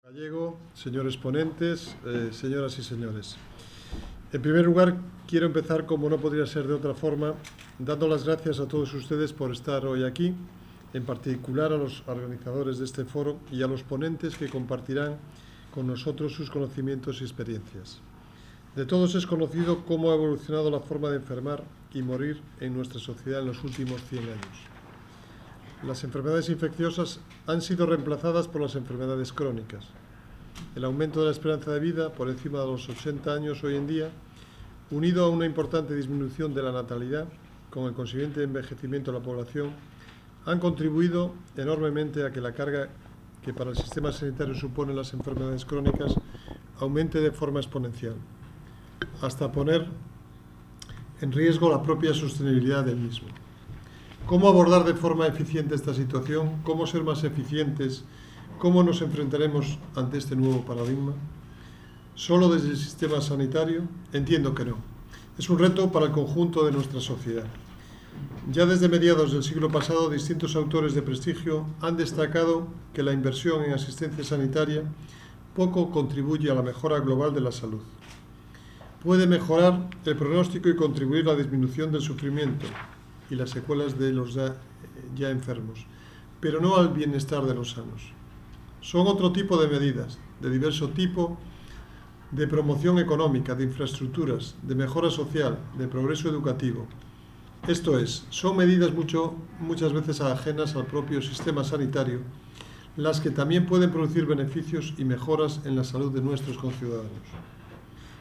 Gallego, señores ponentes, señoras y señores. En primer lugar, quiero empezar, como no podría ser de otra forma, dando las gracias a todos ustedes por estar hoy aquí, en particular a los organizadores de este foro y a los ponentes que compartirán con nosotros sus conocimientos y experiencias. De todos es conocido cómo ha evolucionado la forma de enfermar y morir en nuestra sociedad en los últimos 100 años. Las enfermedades infecciosas han sido reemplazadas por las enfermedades crónicas. El aumento de la esperanza de vida por encima de los 80 años hoy en día, unido a una importante disminución de la natalidad, con el consiguiente envejecimiento de la población, han contribuido enormemente a que la carga que para el sistema sanitario suponen las enfermedades crónicas aumente de forma exponencial, hasta poner en riesgo la propia sostenibilidad del mismo. ¿Cómo abordar de forma eficiente esta situación? ¿Cómo ser más eficientes? ¿Cómo nos enfrentaremos ante este nuevo paradigma? ¿Solo desde el sistema sanitario? Entiendo que no. Es un reto para el conjunto de nuestra sociedad. Ya desde mediados del siglo pasado, distintos autores de prestigio han destacado que la inversión en asistencia sanitaria poco contribuye a la mejora global de la salud. Puede mejorar el pronóstico y contribuir a la disminución del sufrimiento y las secuelas de los ya enfermos, pero no al bienestar de los sanos. Son otro tipo de medidas, de diverso tipo, de promoción económica, de infraestructuras, de mejora social, de progreso educativo. Esto es, son medidas muchas veces ajenas al propio sistema sanitario, las que también pueden producir beneficios y mejoras en la salud de nuestros conciudadanos.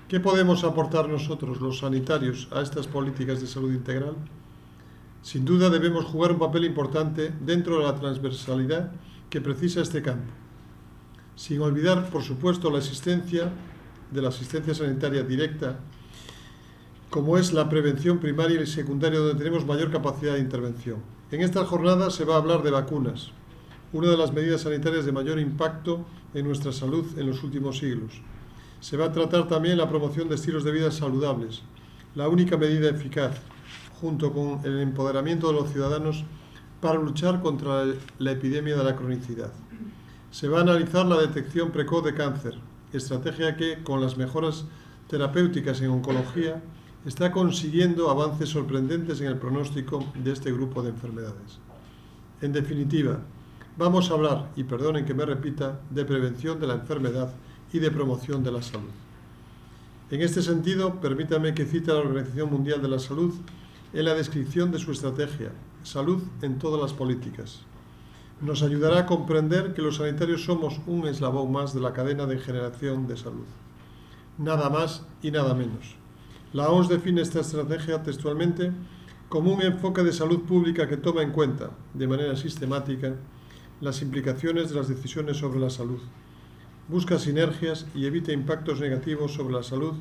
¿Qué podemos aportar nosotros, los sanitarios, a estas políticas de salud integral? Sin duda debemos jugar un papel importante dentro de la transversalidad que precisa este campo, sin olvidar, por supuesto, la existencia de la asistencia sanitaria directa, como es la prevención primaria y secundaria, donde tenemos mayor capacidad de intervención. En esta jornada se va a hablar de vacunas, una de las medidas sanitarias de mayor impacto en nuestra salud en los últimos siglos. Se va a tratar también la promoción de estilos de vida saludables, la única medida eficaz, junto con el empoderamiento de los ciudadanos para luchar contra la epidemia de la cronicidad. Se va a analizar la detección precoz de cáncer, estrategia que, con las mejoras terapéuticas en oncología, está consiguiendo avances sorprendentes en el pronóstico de este grupo de enfermedades. En definitiva, vamos a hablar, y perdonen que me repita, de prevención de la enfermedad y de promoción de la salud. En este sentido, permítame que cite a la Organización Mundial de la Salud en la descripción de su estrategia, salud en todas las políticas. Nos ayudará a comprender que los sanitarios somos un eslabón más de la cadena de generación de salud. Nada más y nada menos. La OMS define esta estrategia textualmente como un enfoque de salud pública que toma en cuenta, de manera sistemática, las implicaciones de las decisiones sobre la salud, busca sinergias y evita impactos negativos sobre la salud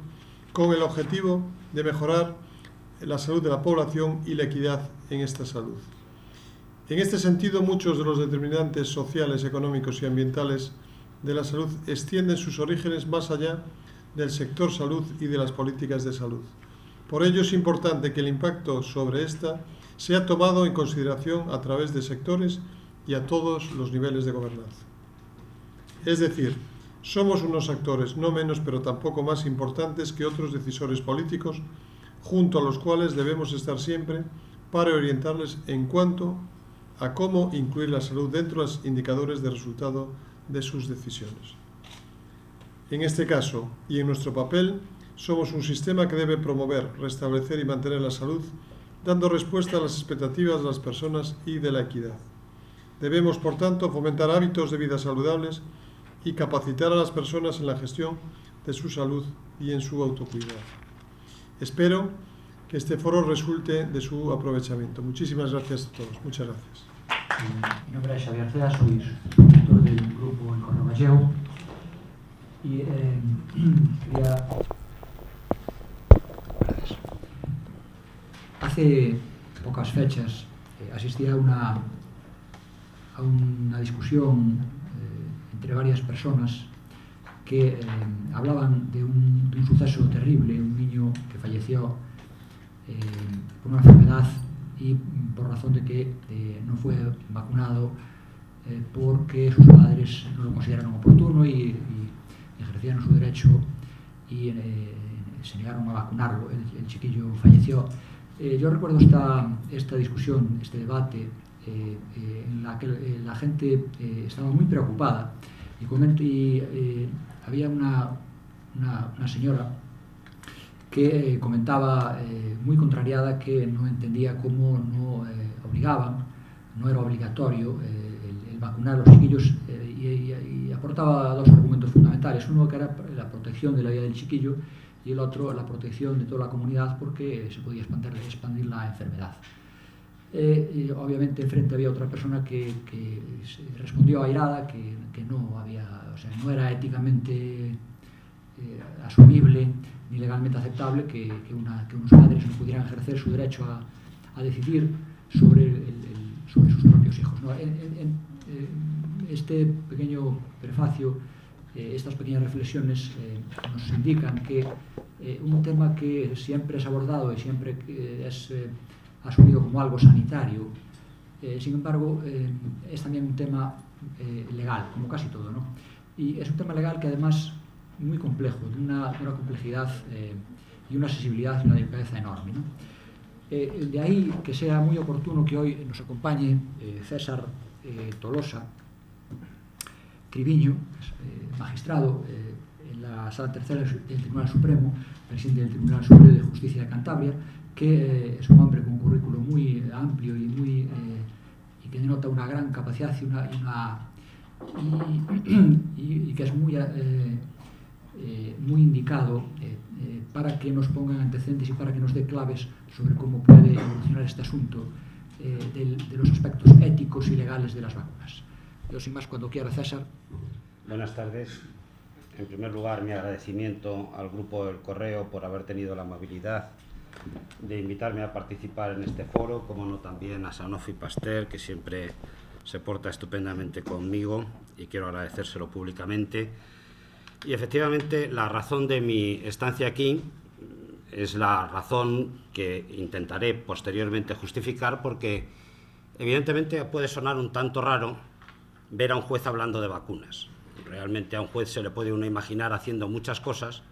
con el objetivo de mejorar la salud de la población y la equidad en esta salud. En este sentido, muchos de los determinantes sociales, económicos y ambientales de la salud extienden sus orígenes más allá del sector salud y de las políticas de salud. Por ello es importante que el impacto sobre esta sea tomado en consideración a través de sectores y a todos los niveles de gobernanza. Es decir, somos unos actores no menos pero tampoco más importantes que otros decisores políticos, junto a los cuales debemos estar siempre para orientarles en cuanto a cómo incluir la salud dentro de los indicadores de resultado de sus decisiones. En este caso, y en nuestro papel, somos un sistema que debe promover, restablecer y mantener la salud, dando respuesta a las expectativas de las personas y de la equidad. Debemos, por tanto, fomentar hábitos de vida saludables y capacitar a las personas en la gestión de su salud y en su autocuidado. Espero que este foro resulte de su aprovechamiento. Muchísimas gracias a todos. Muchas gracias. Mi nombre es Xavier Cea, soy director del grupo Encorno Gallego y quería... Hace pocas fechas asistí a una discusión entre varias personas que hablaban de un suceso terrible, un niño que falleció por una enfermedad y por razón de que no fue vacunado porque sus padres no lo consideraron oportuno y ejercieron su derecho y se negaron a vacunarlo. El chiquillo falleció. Yo recuerdo esta discusión, este debate, en la que la gente estaba muy preocupada y había una señora que comentaba muy contrariada que no entendía cómo no obligaban, no era obligatorio el vacunar a los chiquillos y aportaba dos argumentos fundamentales. Uno que era la protección de la vida del chiquillo y el otro la protección de toda la comunidad porque se podía expandir la enfermedad. Y obviamente enfrente había otra persona que respondió airada que no había, o sea, no era éticamente asumible ni legalmente aceptable que unos padres no pudieran ejercer su derecho a decidir sobre sus propios hijos, ¿no? Este pequeño prefacio, estas pequeñas reflexiones nos indican que un tema que siempre es abordado y siempre es asumido como algo sanitario, sin embargo, es también un tema legal, como casi todo, ¿no? Y es un tema legal que además muy complejo, de una complejidad y una sensibilidad y una delicadeza enorme, ¿no? De ahí que sea muy oportuno que hoy nos acompañe César Tolosa Triviño, magistrado en la Sala Tercera del Tribunal Supremo, presidente del Tribunal Superior de Justicia de Cantabria, que es un hombre con un currículo muy amplio y que denota una gran capacidad y que es muy indicado para que nos pongan antecedentes y para que nos dé claves sobre cómo puede evolucionar este asunto de los aspectos éticos y legales de las vacunas. Yo, sin más, cuando quiera, César. Buenas tardes. En primer lugar, mi agradecimiento al Grupo El Correo por haber tenido la amabilidad de invitarme a participar en este foro, como no también a Sanofi Pasteur, que siempre se porta estupendamente conmigo y quiero agradecérselo públicamente. Y efectivamente la razón de mi estancia aquí es la razón que intentaré posteriormente justificar, porque evidentemente puede sonar un tanto raro ver a un juez hablando de vacunas. Realmente a un juez se le puede uno imaginar haciendo muchas cosas,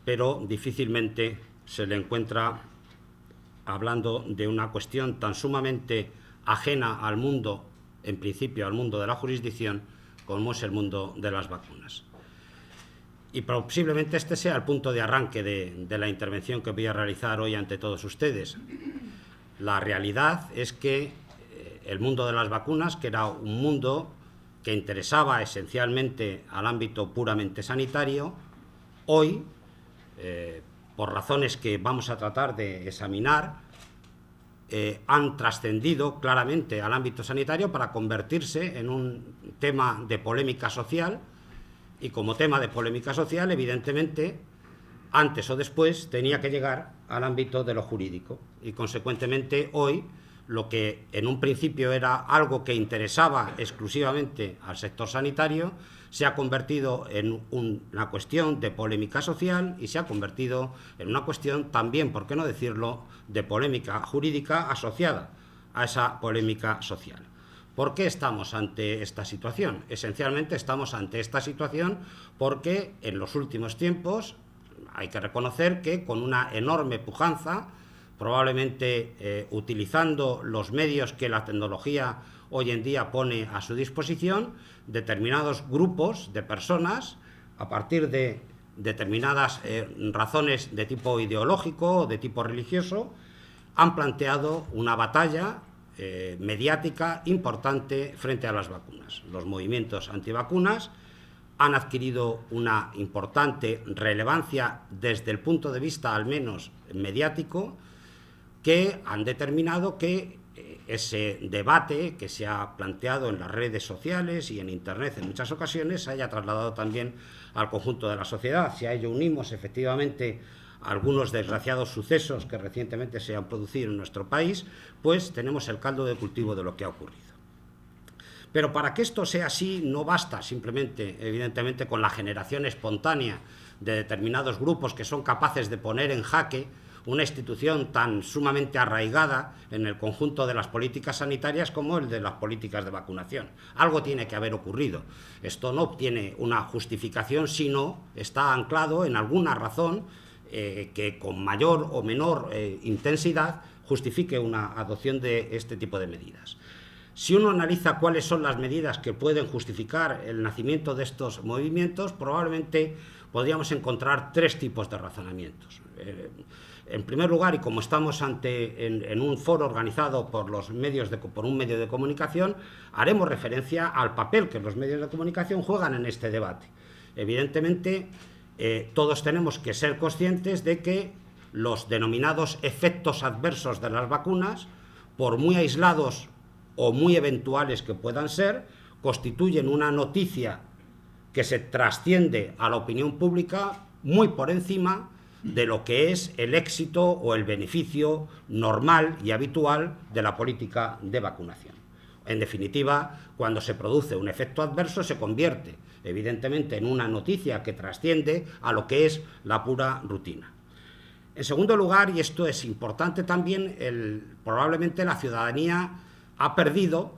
pero difícilmente se le encuentra hablando de una cuestión tan sumamente ajena al mundo, en principio al mundo de la jurisdicción, como es el mundo de las vacunas. Y posiblemente este sea el punto de arranque de la intervención que voy a realizar hoy ante todos ustedes. La realidad es que el mundo de las vacunas, que era un mundo que interesaba esencialmente al ámbito puramente sanitario, hoy, por razones que vamos a tratar de examinar, han trascendido claramente al ámbito sanitario para convertirse en un tema de polémica social. Y como tema de polémica social, evidentemente, antes o después tenía que llegar al ámbito de lo jurídico. Y, consecuentemente, hoy, lo que en un principio era algo que interesaba exclusivamente al sector sanitario, se ha convertido en una cuestión de polémica social y se ha convertido en una cuestión también, por qué no decirlo, de polémica jurídica asociada a esa polémica social. ¿Por qué estamos ante esta situación? Esencialmente estamos ante esta situación porque en los últimos tiempos hay que reconocer que con una enorme pujanza, probablemente utilizando los medios que la tecnología hoy en día pone a su disposición, determinados grupos de personas, a partir de determinadas razones de tipo ideológico o de tipo religioso, han planteado una batalla mediática importante frente a las vacunas. Los movimientos antivacunas han adquirido una importante relevancia desde el punto de vista al menos mediático, que han determinado que ese debate que se ha planteado en las redes sociales y en Internet en muchas ocasiones se haya trasladado también al conjunto de la sociedad. Si a ello unimos efectivamente algunos desgraciados sucesos que recientemente se han producido en nuestro país, pues tenemos el caldo de cultivo de lo que ha ocurrido. Pero para que esto sea así no basta simplemente, evidentemente, con la generación espontánea de determinados grupos que son capaces de poner en jaque una institución tan sumamente arraigada en el conjunto de las políticas sanitarias como el de las políticas de vacunación. Algo tiene que haber ocurrido. Esto no tiene una justificación, sino está anclado en alguna razón que con mayor o menor intensidad justifique una adopción de este tipo de medidas. Si uno analiza cuáles son las medidas que pueden justificar el nacimiento de estos movimientos, probablemente podríamos encontrar tres tipos de razonamientos. En primer lugar, y como estamos en un foro organizado por un medio de comunicación, haremos referencia al papel que los medios de comunicación juegan en este debate. Evidentemente, todos tenemos que ser conscientes de que los denominados efectos adversos de las vacunas, por muy aislados o muy eventuales que puedan ser, constituyen una noticia que se trasciende a la opinión pública muy por encima de lo que es el éxito o el beneficio normal y habitual de la política de vacunación. En definitiva, cuando se produce un efecto adverso, se convierte, evidentemente, en una noticia que trasciende a lo que es la pura rutina. En segundo lugar, y esto es importante también, probablemente la ciudadanía ha perdido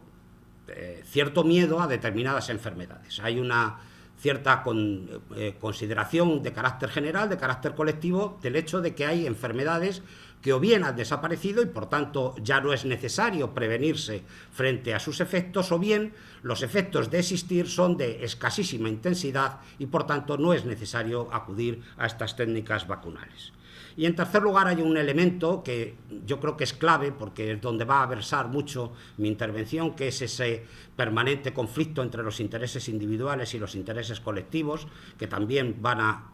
cierto miedo a determinadas enfermedades. Hay una cierta consideración de carácter general, de carácter colectivo, del hecho de que hay enfermedades que o bien han desaparecido y por tanto ya no es necesario prevenirse frente a sus efectos, o bien los efectos de existir son de escasísima intensidad y por tanto no es necesario acudir a estas técnicas vacunales. Y en tercer lugar hay un elemento que yo creo que es clave, porque es donde va a versar mucho mi intervención, que es ese permanente conflicto entre los intereses individuales y los intereses colectivos, que también van a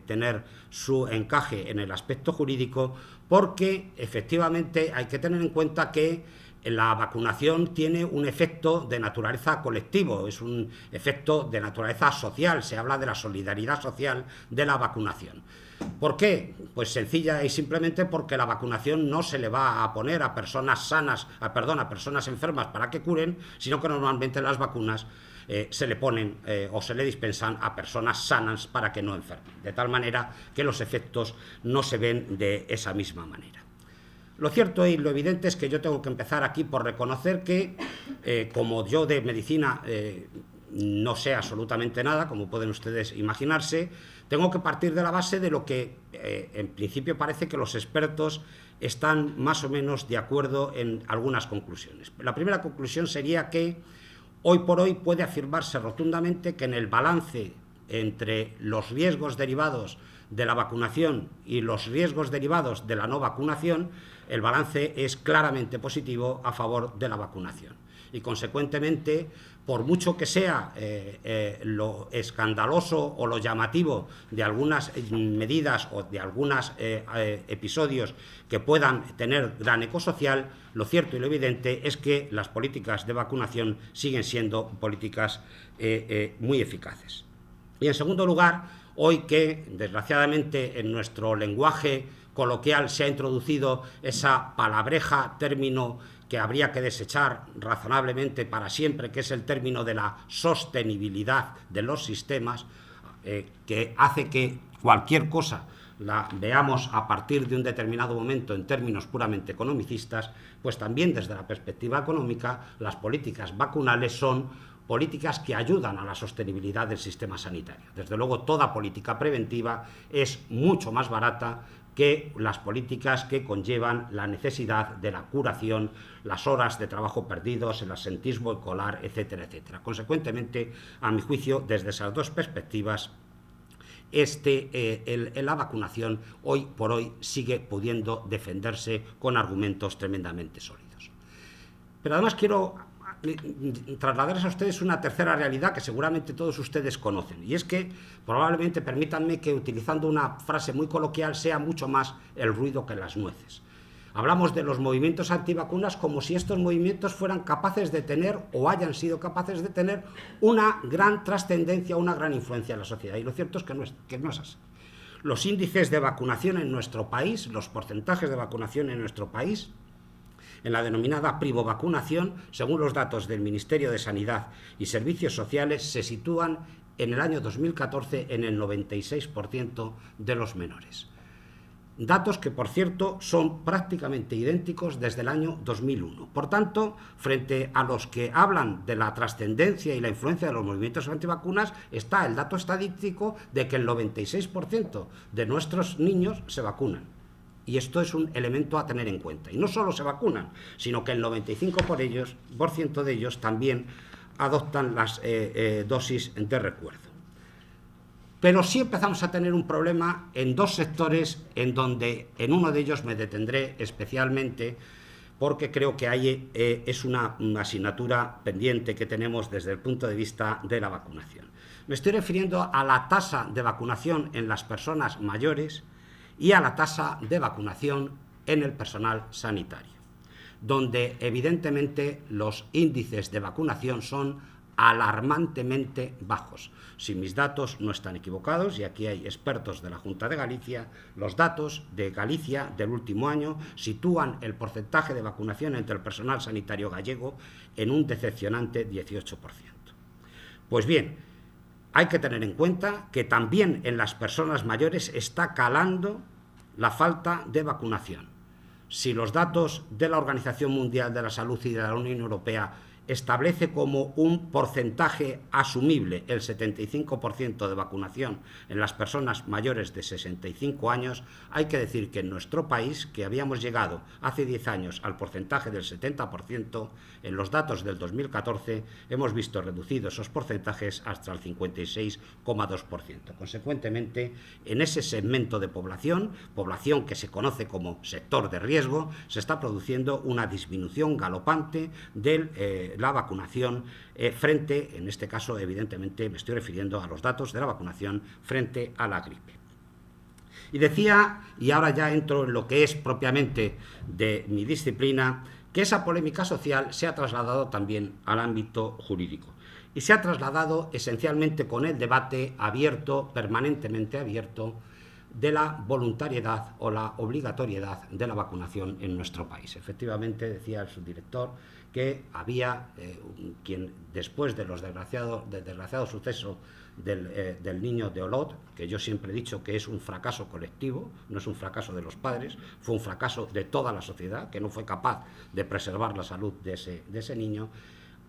tener su encaje en el aspecto jurídico, porque efectivamente hay que tener en cuenta que la vacunación tiene un efecto de naturaleza colectivo, es un efecto de naturaleza social, se habla de la solidaridad social de la vacunación. ¿Por qué? Pues sencilla y simplemente porque la vacunación no se le va a poner a personas a personas enfermas para que curen, sino que normalmente las vacunas se le ponen o se le dispensan a personas sanas para que no enfermen, de tal manera que los efectos no se ven de esa misma manera. Lo cierto y lo evidente es que yo tengo que empezar aquí por reconocer que, como yo de medicina no sé absolutamente nada, como pueden ustedes imaginarse, tengo que partir de la base de lo que en principio parece que los expertos están más o menos de acuerdo en algunas conclusiones. La primera conclusión sería que hoy por hoy puede afirmarse rotundamente que en el balance entre los riesgos derivados de la vacunación y los riesgos derivados de la no vacunación, el balance es claramente positivo a favor de la vacunación. Y consecuentemente, por mucho que sea lo escandaloso o lo llamativo de algunas medidas o de algunos episodios que puedan tener gran eco social, lo cierto y lo evidente es que las políticas de vacunación siguen siendo políticas muy eficaces. Y en segundo lugar, hoy que desgraciadamente en nuestro lenguaje coloquial se ha introducido esa palabreja, término que habría que desechar razonablemente para siempre, que es el término de la sostenibilidad de los sistemas, que hace que cualquier cosa la veamos a partir de un determinado momento en términos puramente economicistas, pues también desde la perspectiva económica las políticas vacunales son políticas que ayudan a la sostenibilidad del sistema sanitario. Desde luego, toda política preventiva es mucho más barata que las políticas que conllevan la necesidad de la curación, las horas de trabajo perdidos, el absentismo escolar, etcétera, etcétera. Consecuentemente, a mi juicio, desde esas dos perspectivas, la vacunación hoy por hoy sigue pudiendo defenderse con argumentos tremendamente sólidos. Pero además quiero trasladarles a ustedes una tercera realidad que seguramente todos ustedes conocen, y es que probablemente, permítanme que utilizando una frase muy coloquial, sea mucho más el ruido que las nueces. Hablamos de los movimientos antivacunas como si estos movimientos fueran capaces de tener o hayan sido capaces de tener una gran trascendencia, una gran influencia en la sociedad, y lo cierto es que no es así. Los índices de vacunación en nuestro país, los porcentajes de vacunación en nuestro país, en la denominada privovacunación, según los datos del Ministerio de Sanidad y Servicios Sociales, se sitúan en el año 2014 en el 96% de los menores. datos que, por cierto, son prácticamente idénticos desde el año 2001. Por tanto, frente a los que hablan de la trascendencia y la influencia de los movimientos antivacunas, está el dato estadístico de que el 96% de nuestros niños se vacunan. Y esto es un elemento a tener en cuenta. Y no solo se vacunan, sino que el 95% de ellos también adoptan las dosis de refuerzo. Pero sí empezamos a tener un problema en dos sectores en donde en uno de ellos me detendré especialmente porque creo que ahí es una asignatura pendiente que tenemos desde el punto de vista de la vacunación. Me estoy refiriendo a la tasa de vacunación en las personas mayores y a la tasa de vacunación en el personal sanitario, donde evidentemente los índices de vacunación son alarmantemente bajos. Si mis datos no están equivocados, y aquí hay expertos de la Junta de Galicia, los datos de Galicia del último año sitúan el porcentaje de vacunación entre el personal sanitario gallego en un decepcionante 18%. Pues bien, hay que tener en cuenta que también en las personas mayores está calando la falta de vacunación. Si los datos de la Organización Mundial de la Salud y de la Unión Europea establece como un porcentaje asumible el 75% de vacunación en las personas mayores de 65 años, hay que decir que en nuestro país, que habíamos llegado hace 10 años al porcentaje del 70%, en los datos del 2014 hemos visto reducidos esos porcentajes hasta el 56,2%. Consecuentemente, en ese segmento de población que se conoce como sector de riesgo, se está produciendo una disminución galopante de la vacunación frente, en este caso, evidentemente, me estoy refiriendo a los datos de la vacunación frente a la gripe. Y decía, y ahora ya entro en lo que es propiamente de mi disciplina, que esa polémica social se ha trasladado también al ámbito jurídico. Y se ha trasladado esencialmente con el debate abierto, permanentemente abierto, de la voluntariedad o la obligatoriedad de la vacunación en nuestro país. Efectivamente, decía el subdirector que había quien, después de del desgraciado suceso del niño de Olot, que yo siempre he dicho que es un fracaso colectivo, no es un fracaso de los padres, fue un fracaso de toda la sociedad, que no fue capaz de preservar la salud de ese niño,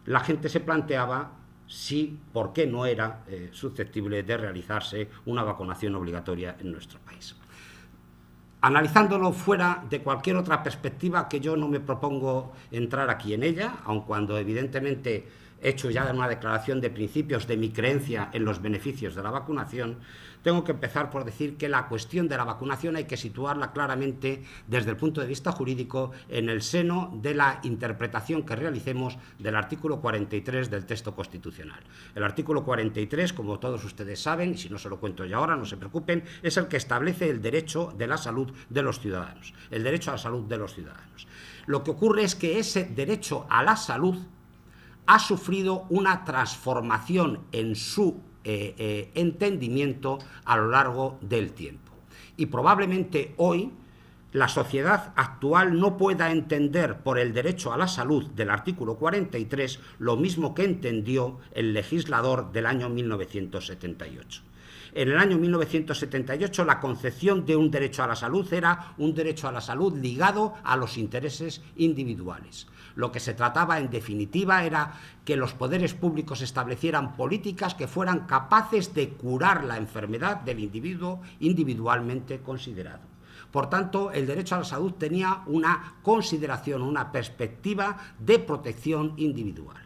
la gente se planteaba si, por qué no era susceptible de realizarse una vacunación obligatoria en nuestro país. Analizándolo fuera de cualquier otra perspectiva, que yo no me propongo entrar aquí en ella, aun cuando evidentemente he hecho ya una declaración de principios de mi creencia en los beneficios de la vacunación, tengo que empezar por decir que la cuestión de la vacunación hay que situarla claramente desde el punto de vista jurídico en el seno de la interpretación que realicemos del artículo 43 del texto constitucional. El artículo 43, como todos ustedes saben, y si no se lo cuento yo ahora, no se preocupen, es el que establece el derecho de la salud de los ciudadanos, el derecho a la salud de los ciudadanos. Lo que ocurre es que ese derecho a la salud ha sufrido una transformación en su entendimiento a lo largo del tiempo. Y probablemente hoy la sociedad actual no pueda entender por el derecho a la salud del artículo 43 lo mismo que entendió el legislador del año 1978. En el año 1978 la concepción de un derecho a la salud era un derecho a la salud ligado a los intereses individuales. Lo que se trataba, en definitiva, era que los poderes públicos establecieran políticas que fueran capaces de curar la enfermedad del individuo individualmente considerado. Por tanto, el derecho a la salud tenía una consideración, una perspectiva de protección individual.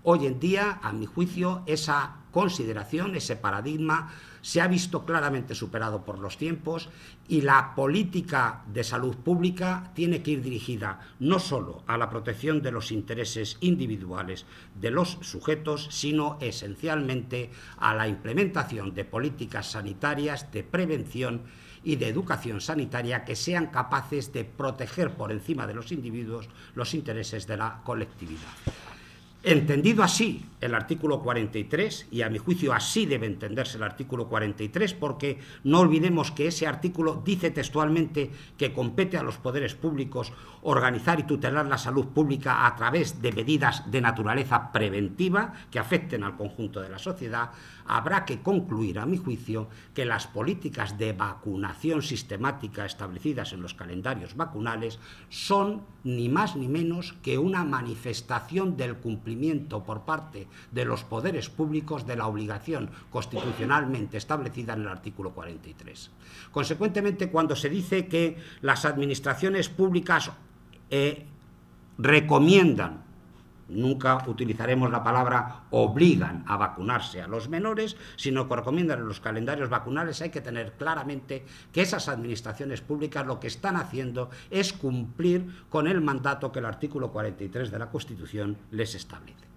Hoy en día, a mi juicio, esa consideración, ese paradigma, se ha visto claramente superado por los tiempos y la política de salud pública tiene que ir dirigida no solo a la protección de los intereses individuales de los sujetos, sino esencialmente a la implementación de políticas sanitarias, de prevención y de educación sanitaria que sean capaces de proteger por encima de los individuos los intereses de la colectividad. Entendido así el artículo 43, y a mi juicio así debe entenderse el artículo 43, porque no olvidemos que ese artículo dice textualmente que compete a los poderes públicos organizar y tutelar la salud pública a través de medidas de naturaleza preventiva que afecten al conjunto de la sociedad. Habrá que concluir, a mi juicio, que las políticas de vacunación sistemática establecidas en los calendarios vacunales son ni más ni menos que una manifestación del cumplimiento por parte de los poderes públicos de la obligación constitucionalmente establecida en el artículo 43. Consecuentemente, cuando se dice que las administraciones públicas recomiendan, nunca utilizaremos la palabra obligan a vacunarse a los menores, sino que recomiendan en los calendarios vacunales, hay que tener claramente que esas administraciones públicas lo que están haciendo es cumplir con el mandato que el artículo 43 de la Constitución les establece.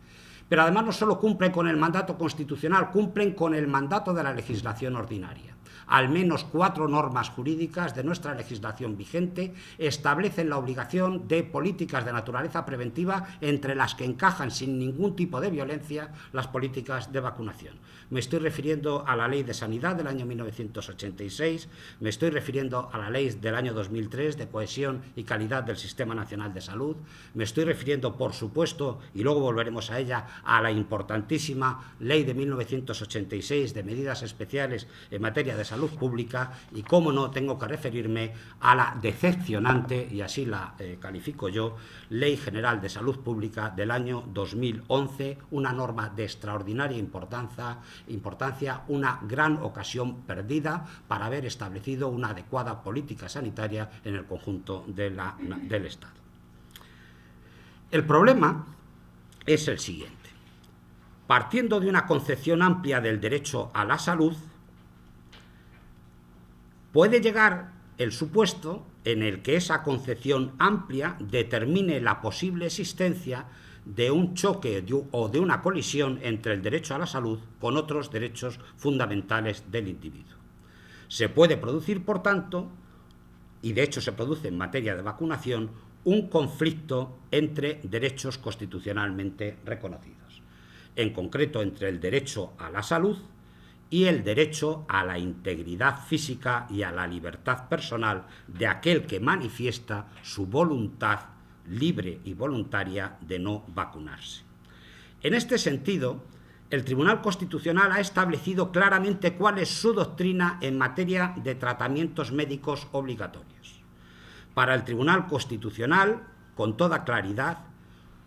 Pero además no solo cumplen con el mandato constitucional, cumplen con el mandato de la legislación ordinaria. Al menos 4 normas jurídicas de nuestra legislación vigente establecen la obligación de políticas de naturaleza preventiva, entre las que encajan sin ningún tipo de violencia las políticas de vacunación. Me estoy refiriendo a la Ley de Sanidad del año 1986, me estoy refiriendo a la Ley del año 2003 de cohesión y calidad del Sistema Nacional de Salud, me estoy refiriendo, por supuesto, y luego volveremos a ella, a la importantísima Ley de 1986 de medidas especiales en materia de salud pública, y cómo no tengo que referirme a la decepcionante, y así la califico yo, Ley General de Salud Pública del año 2011, una norma de extraordinaria importancia, una gran ocasión perdida para haber establecido una adecuada política sanitaria en el conjunto del Estado. El problema es el siguiente. Partiendo de una concepción amplia del derecho a la salud, puede llegar el supuesto en el que esa concepción amplia determine la posible existencia de un choque o de una colisión entre el derecho a la salud con otros derechos fundamentales del individuo. Se puede producir, por tanto, y de hecho se produce en materia de vacunación, un conflicto entre derechos constitucionalmente reconocidos, en concreto entre el derecho a la salud y el derecho a la integridad física y a la libertad personal de aquel que manifiesta su voluntad libre y voluntaria de no vacunarse. En este sentido, el Tribunal Constitucional ha establecido claramente cuál es su doctrina en materia de tratamientos médicos obligatorios. Para el Tribunal Constitucional, con toda claridad,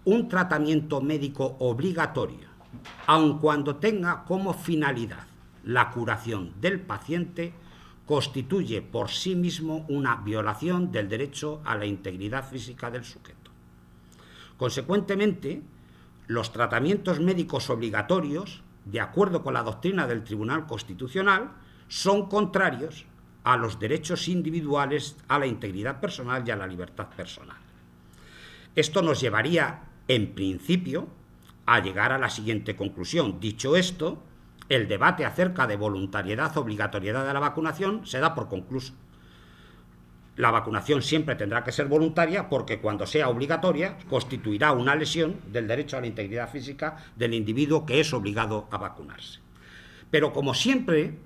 un tratamiento médico obligatorio, aun cuando tenga como finalidad la curación del paciente, constituye por sí mismo una violación del derecho a la integridad física del sujeto. Consecuentemente, los tratamientos médicos obligatorios, de acuerdo con la doctrina del Tribunal Constitucional, son contrarios a los derechos individuales, a la integridad personal y a la libertad personal. Esto nos llevaría, en principio, a llegar a la siguiente conclusión. Dicho esto, el debate acerca de voluntariedad o obligatoriedad de la vacunación se da por concluso. La vacunación siempre tendrá que ser voluntaria, porque cuando sea obligatoria constituirá una lesión del derecho a la integridad física del individuo que es obligado a vacunarse. Pero como siempre,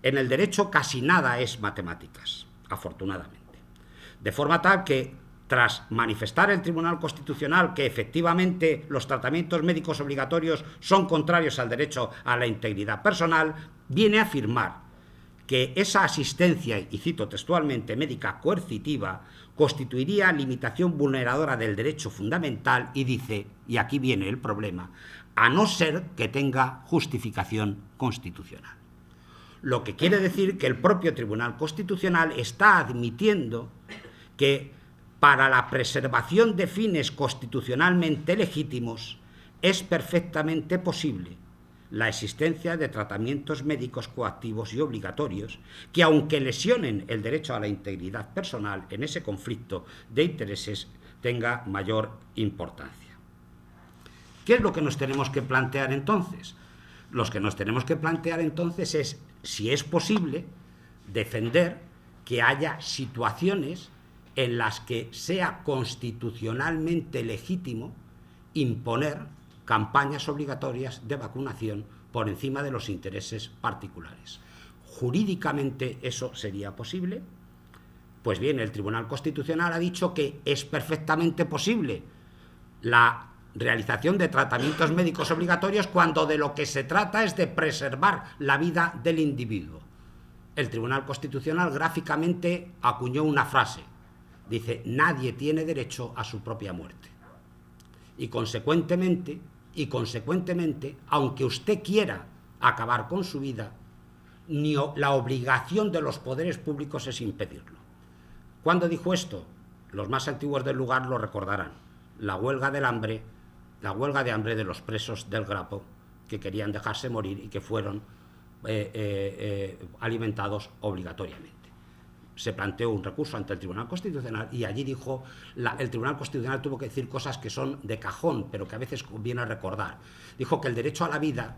en el derecho casi nada es matemáticas, afortunadamente. De forma tal que, tras manifestar el Tribunal Constitucional que efectivamente los tratamientos médicos obligatorios son contrarios al derecho a la integridad personal, viene a afirmar que esa asistencia, y cito textualmente, médica coercitiva, constituiría limitación vulneradora del derecho fundamental y dice, y aquí viene el problema, a no ser que tenga justificación constitucional. Lo que quiere decir que el propio Tribunal Constitucional está admitiendo que para la preservación de fines constitucionalmente legítimos es perfectamente posible la existencia de tratamientos médicos coactivos y obligatorios que, aunque lesionen el derecho a la integridad personal, en ese conflicto de intereses tenga mayor importancia. ¿Qué es lo que nos tenemos que plantear entonces? Lo que nos tenemos que plantear entonces es si es posible defender que haya situaciones en las que sea constitucionalmente legítimo imponer campañas obligatorias de vacunación por encima de los intereses particulares. ¿Jurídicamente eso sería posible? Pues bien, el Tribunal Constitucional ha dicho que es perfectamente posible la realización de tratamientos médicos obligatorios cuando de lo que se trata es de preservar la vida del individuo. El Tribunal Constitucional gráficamente acuñó una frase. Dice: nadie tiene derecho a su propia muerte. Y consecuentemente, aunque usted quiera acabar con su vida, ni la obligación de los poderes públicos es impedirlo. ¿Cuándo dijo esto? Los más antiguos del lugar lo recordarán. La huelga de hambre de los presos del Grapo, que querían dejarse morir y que fueron alimentados obligatoriamente. Se planteó un recurso ante el Tribunal Constitucional y allí dijo, el Tribunal Constitucional tuvo que decir cosas que son de cajón, pero que a veces conviene recordar. Dijo que el derecho a la vida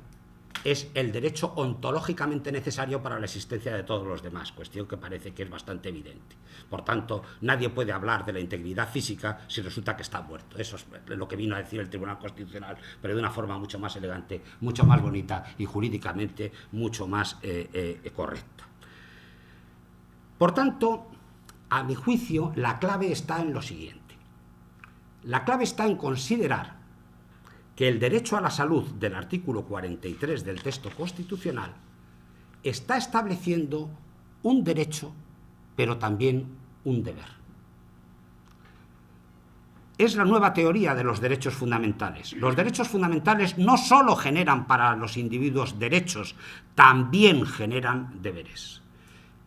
es el derecho ontológicamente necesario para la existencia de todos los demás, cuestión que parece que es bastante evidente. Por tanto, nadie puede hablar de la integridad física si resulta que está muerto. Eso es lo que vino a decir el Tribunal Constitucional, pero de una forma mucho más elegante, mucho más bonita y jurídicamente mucho más correcta. Por tanto, a mi juicio, la clave está en lo siguiente. La clave está en considerar que el derecho a la salud del artículo 43 del texto constitucional está estableciendo un derecho, pero también un deber. Es la nueva teoría de los derechos fundamentales. Los derechos fundamentales no solo generan para los individuos derechos, también generan deberes.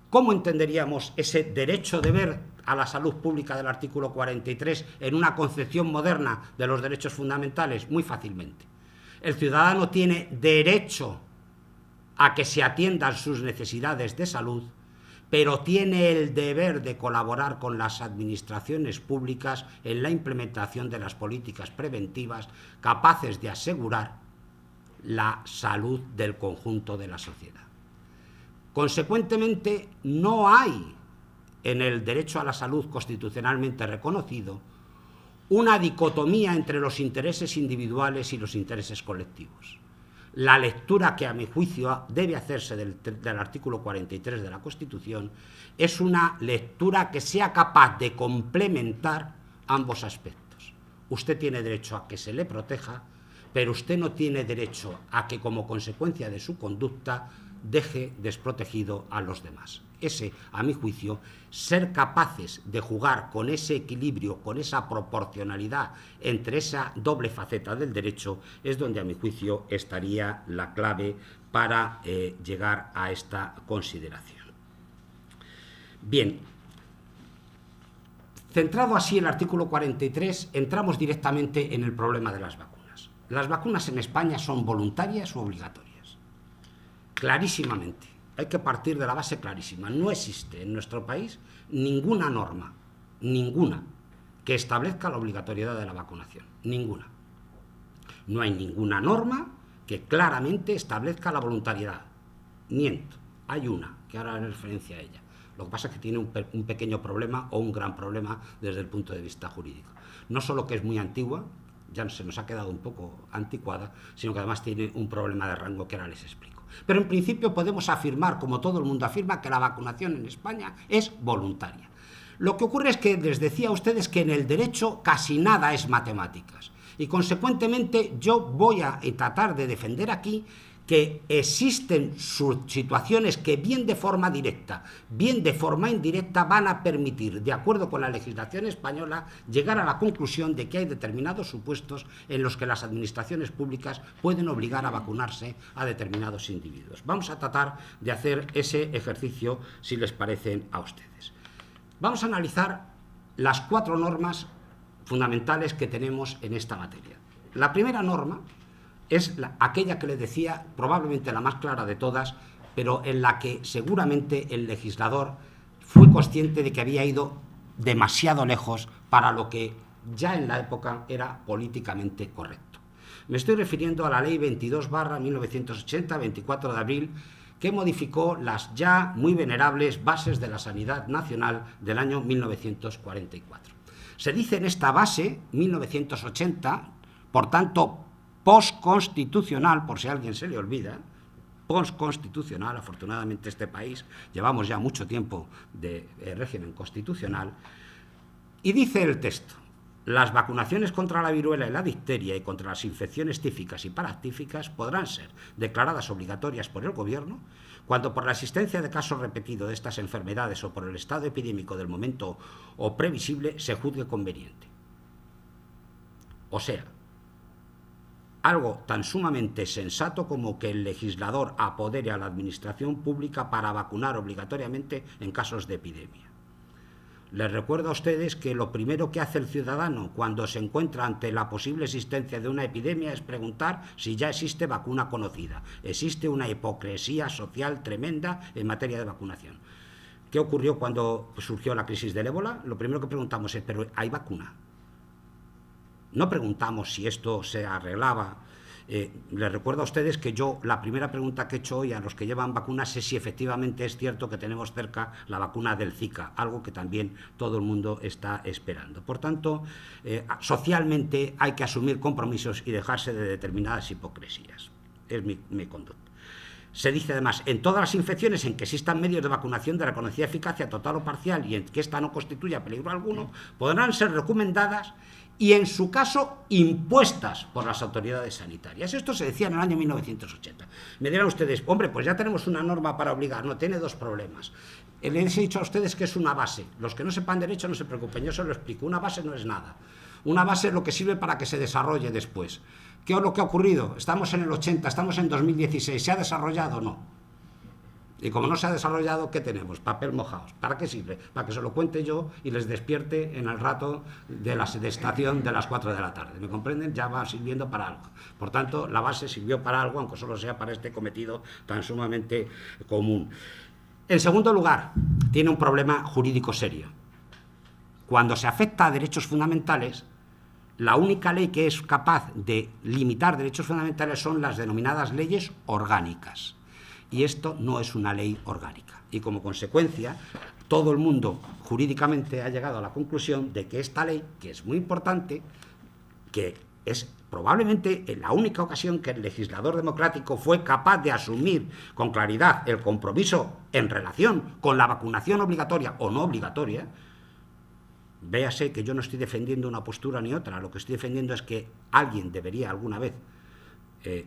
¿Cómo entenderíamos ese derecho-deber a la salud pública del artículo 43 en una concepción moderna de los derechos fundamentales? Muy fácilmente. El ciudadano tiene derecho a que se atiendan sus necesidades de salud, pero tiene el deber de colaborar con las administraciones públicas en la implementación de las políticas preventivas capaces de asegurar la salud del conjunto de la sociedad. Consecuentemente, no hay en el derecho a la salud constitucionalmente reconocido una dicotomía entre los intereses individuales y los intereses colectivos. La lectura que a mi juicio debe hacerse del artículo 43 de la Constitución es una lectura que sea capaz de complementar ambos aspectos. Usted tiene derecho a que se le proteja, pero usted no tiene derecho a que como consecuencia de su conducta deje desprotegido a los demás. Ese, a mi juicio, ser capaces de jugar con ese equilibrio, con esa proporcionalidad entre esa doble faceta del derecho, es donde, a mi juicio, estaría la clave para llegar a esta consideración. Bien, centrado así el artículo 43, entramos directamente en el problema de las vacunas. Las vacunas en España son voluntarias o obligatorias. Clarísimamente, hay que partir de la base clarísima. No existe en nuestro país ninguna norma, que establezca la obligatoriedad de la vacunación. Ninguna. No hay ninguna norma que claramente establezca la voluntariedad. Miento, hay una, que ahora haré referencia a ella. Lo que pasa es que tiene un pequeño problema o un gran problema desde el punto de vista jurídico. No solo que es muy antigua, ya se nos ha quedado un poco anticuada, sino que además tiene un problema de rango que ahora les explico. Pero en principio podemos afirmar, como todo el mundo afirma, que la vacunación en España es voluntaria. Lo que ocurre es que les decía a ustedes que en el derecho casi nada es matemáticas. Y consecuentemente yo voy a tratar de defender aquí que existen situaciones que bien de forma directa, bien de forma indirecta van a permitir, de acuerdo con la legislación española, llegar a la conclusión de que hay determinados supuestos en los que las administraciones públicas pueden obligar a vacunarse a determinados individuos. Vamos a tratar de hacer ese ejercicio, si les parecen a ustedes. Vamos a analizar las 4 normas fundamentales que tenemos en esta materia. La primera norma es aquella que les decía, probablemente la más clara de todas, pero en la que seguramente el legislador fue consciente de que había ido demasiado lejos para lo que ya en la época era políticamente correcto. Me estoy refiriendo a la Ley 22/1980, 24 de abril, que modificó las ya muy venerables bases de la sanidad nacional del año 1944. Se dice en esta base, 1980, por tanto, postconstitucional, por si a alguien se le olvida, postconstitucional. Afortunadamente este país llevamos ya mucho tiempo de régimen constitucional, y dice el texto: las vacunaciones contra la viruela y la difteria y contra las infecciones tíficas y paractíficas podrán ser declaradas obligatorias por el Gobierno cuando por la existencia de casos repetidos de estas enfermedades o por el estado epidémico del momento o previsible se juzgue conveniente. O sea, algo tan sumamente sensato como que el legislador apodere a la administración pública para vacunar obligatoriamente en casos de epidemia. Les recuerdo a ustedes que lo primero que hace el ciudadano cuando se encuentra ante la posible existencia de una epidemia es preguntar si ya existe vacuna conocida. Existe una hipocresía social tremenda en materia de vacunación. ¿Qué ocurrió cuando surgió la crisis del ébola? Lo primero que preguntamos es: ¿pero hay vacuna? No preguntamos si esto se arreglaba. Les recuerdo a ustedes que yo la primera pregunta que he hecho hoy a los que llevan vacunas es si efectivamente es cierto que tenemos cerca la vacuna del Zika, algo que también todo el mundo está esperando. Por tanto, socialmente hay que asumir compromisos y dejarse de determinadas hipocresías. Es mi conducta. Se dice además: en todas las infecciones en que existan medios de vacunación de reconocida eficacia total o parcial y en que ésta no constituya peligro alguno, podrán ser recomendadas y, en su caso, impuestas por las autoridades sanitarias. Esto se decía en el año 1980. Me dirán ustedes: hombre, pues ya tenemos una norma para obligar. No, tiene dos problemas. Les he dicho a ustedes que es una base. Los que no sepan derecho no se preocupen, yo se lo explico. Una base no es nada. Una base es lo que sirve para que se desarrolle después. ¿Qué es lo que ha ocurrido? Estamos en el 80, estamos en 2016. ¿Se ha desarrollado o no? Y como no se ha desarrollado, ¿qué tenemos? Papel mojado. ¿Para qué sirve? Para que se lo cuente yo y les despierte en el rato de la sedestación de las 4 de la tarde. ¿Me comprenden? Ya va sirviendo para algo. Por tanto, la base sirvió para algo, aunque solo sea para este cometido tan sumamente común. En segundo lugar, tiene un problema jurídico serio. Cuando se afecta a derechos fundamentales, la única ley que es capaz de limitar derechos fundamentales son las denominadas leyes orgánicas. Y esto no es una ley orgánica. Y como consecuencia, todo el mundo jurídicamente ha llegado a la conclusión de que esta ley, que es muy importante, que es probablemente la única ocasión que el legislador democrático fue capaz de asumir con claridad el compromiso en relación con la vacunación obligatoria o no obligatoria. Véase que yo no estoy defendiendo una postura ni otra. Lo que estoy defendiendo es que alguien debería alguna vez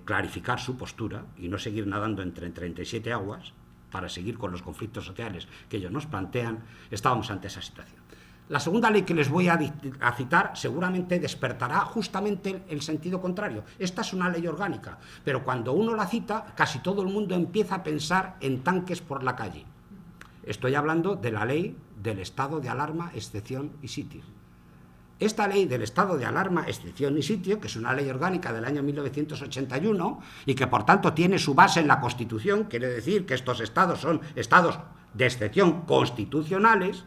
clarificar su postura y no seguir nadando entre 37 aguas para seguir con los conflictos sociales que ellos nos plantean. Estábamos ante esa situación. La segunda ley que les voy a citar seguramente despertará justamente el sentido contrario. Esta es una ley orgánica, pero cuando uno la cita, casi todo el mundo empieza a pensar en tanques por la calle. Estoy hablando de la ley del estado de alarma, excepción y sitio. Esta ley del estado de alarma, excepción y sitio, que es una ley orgánica del año 1981 y que por tanto tiene su base en la Constitución, quiere decir que estos estados son estados de excepción constitucionales,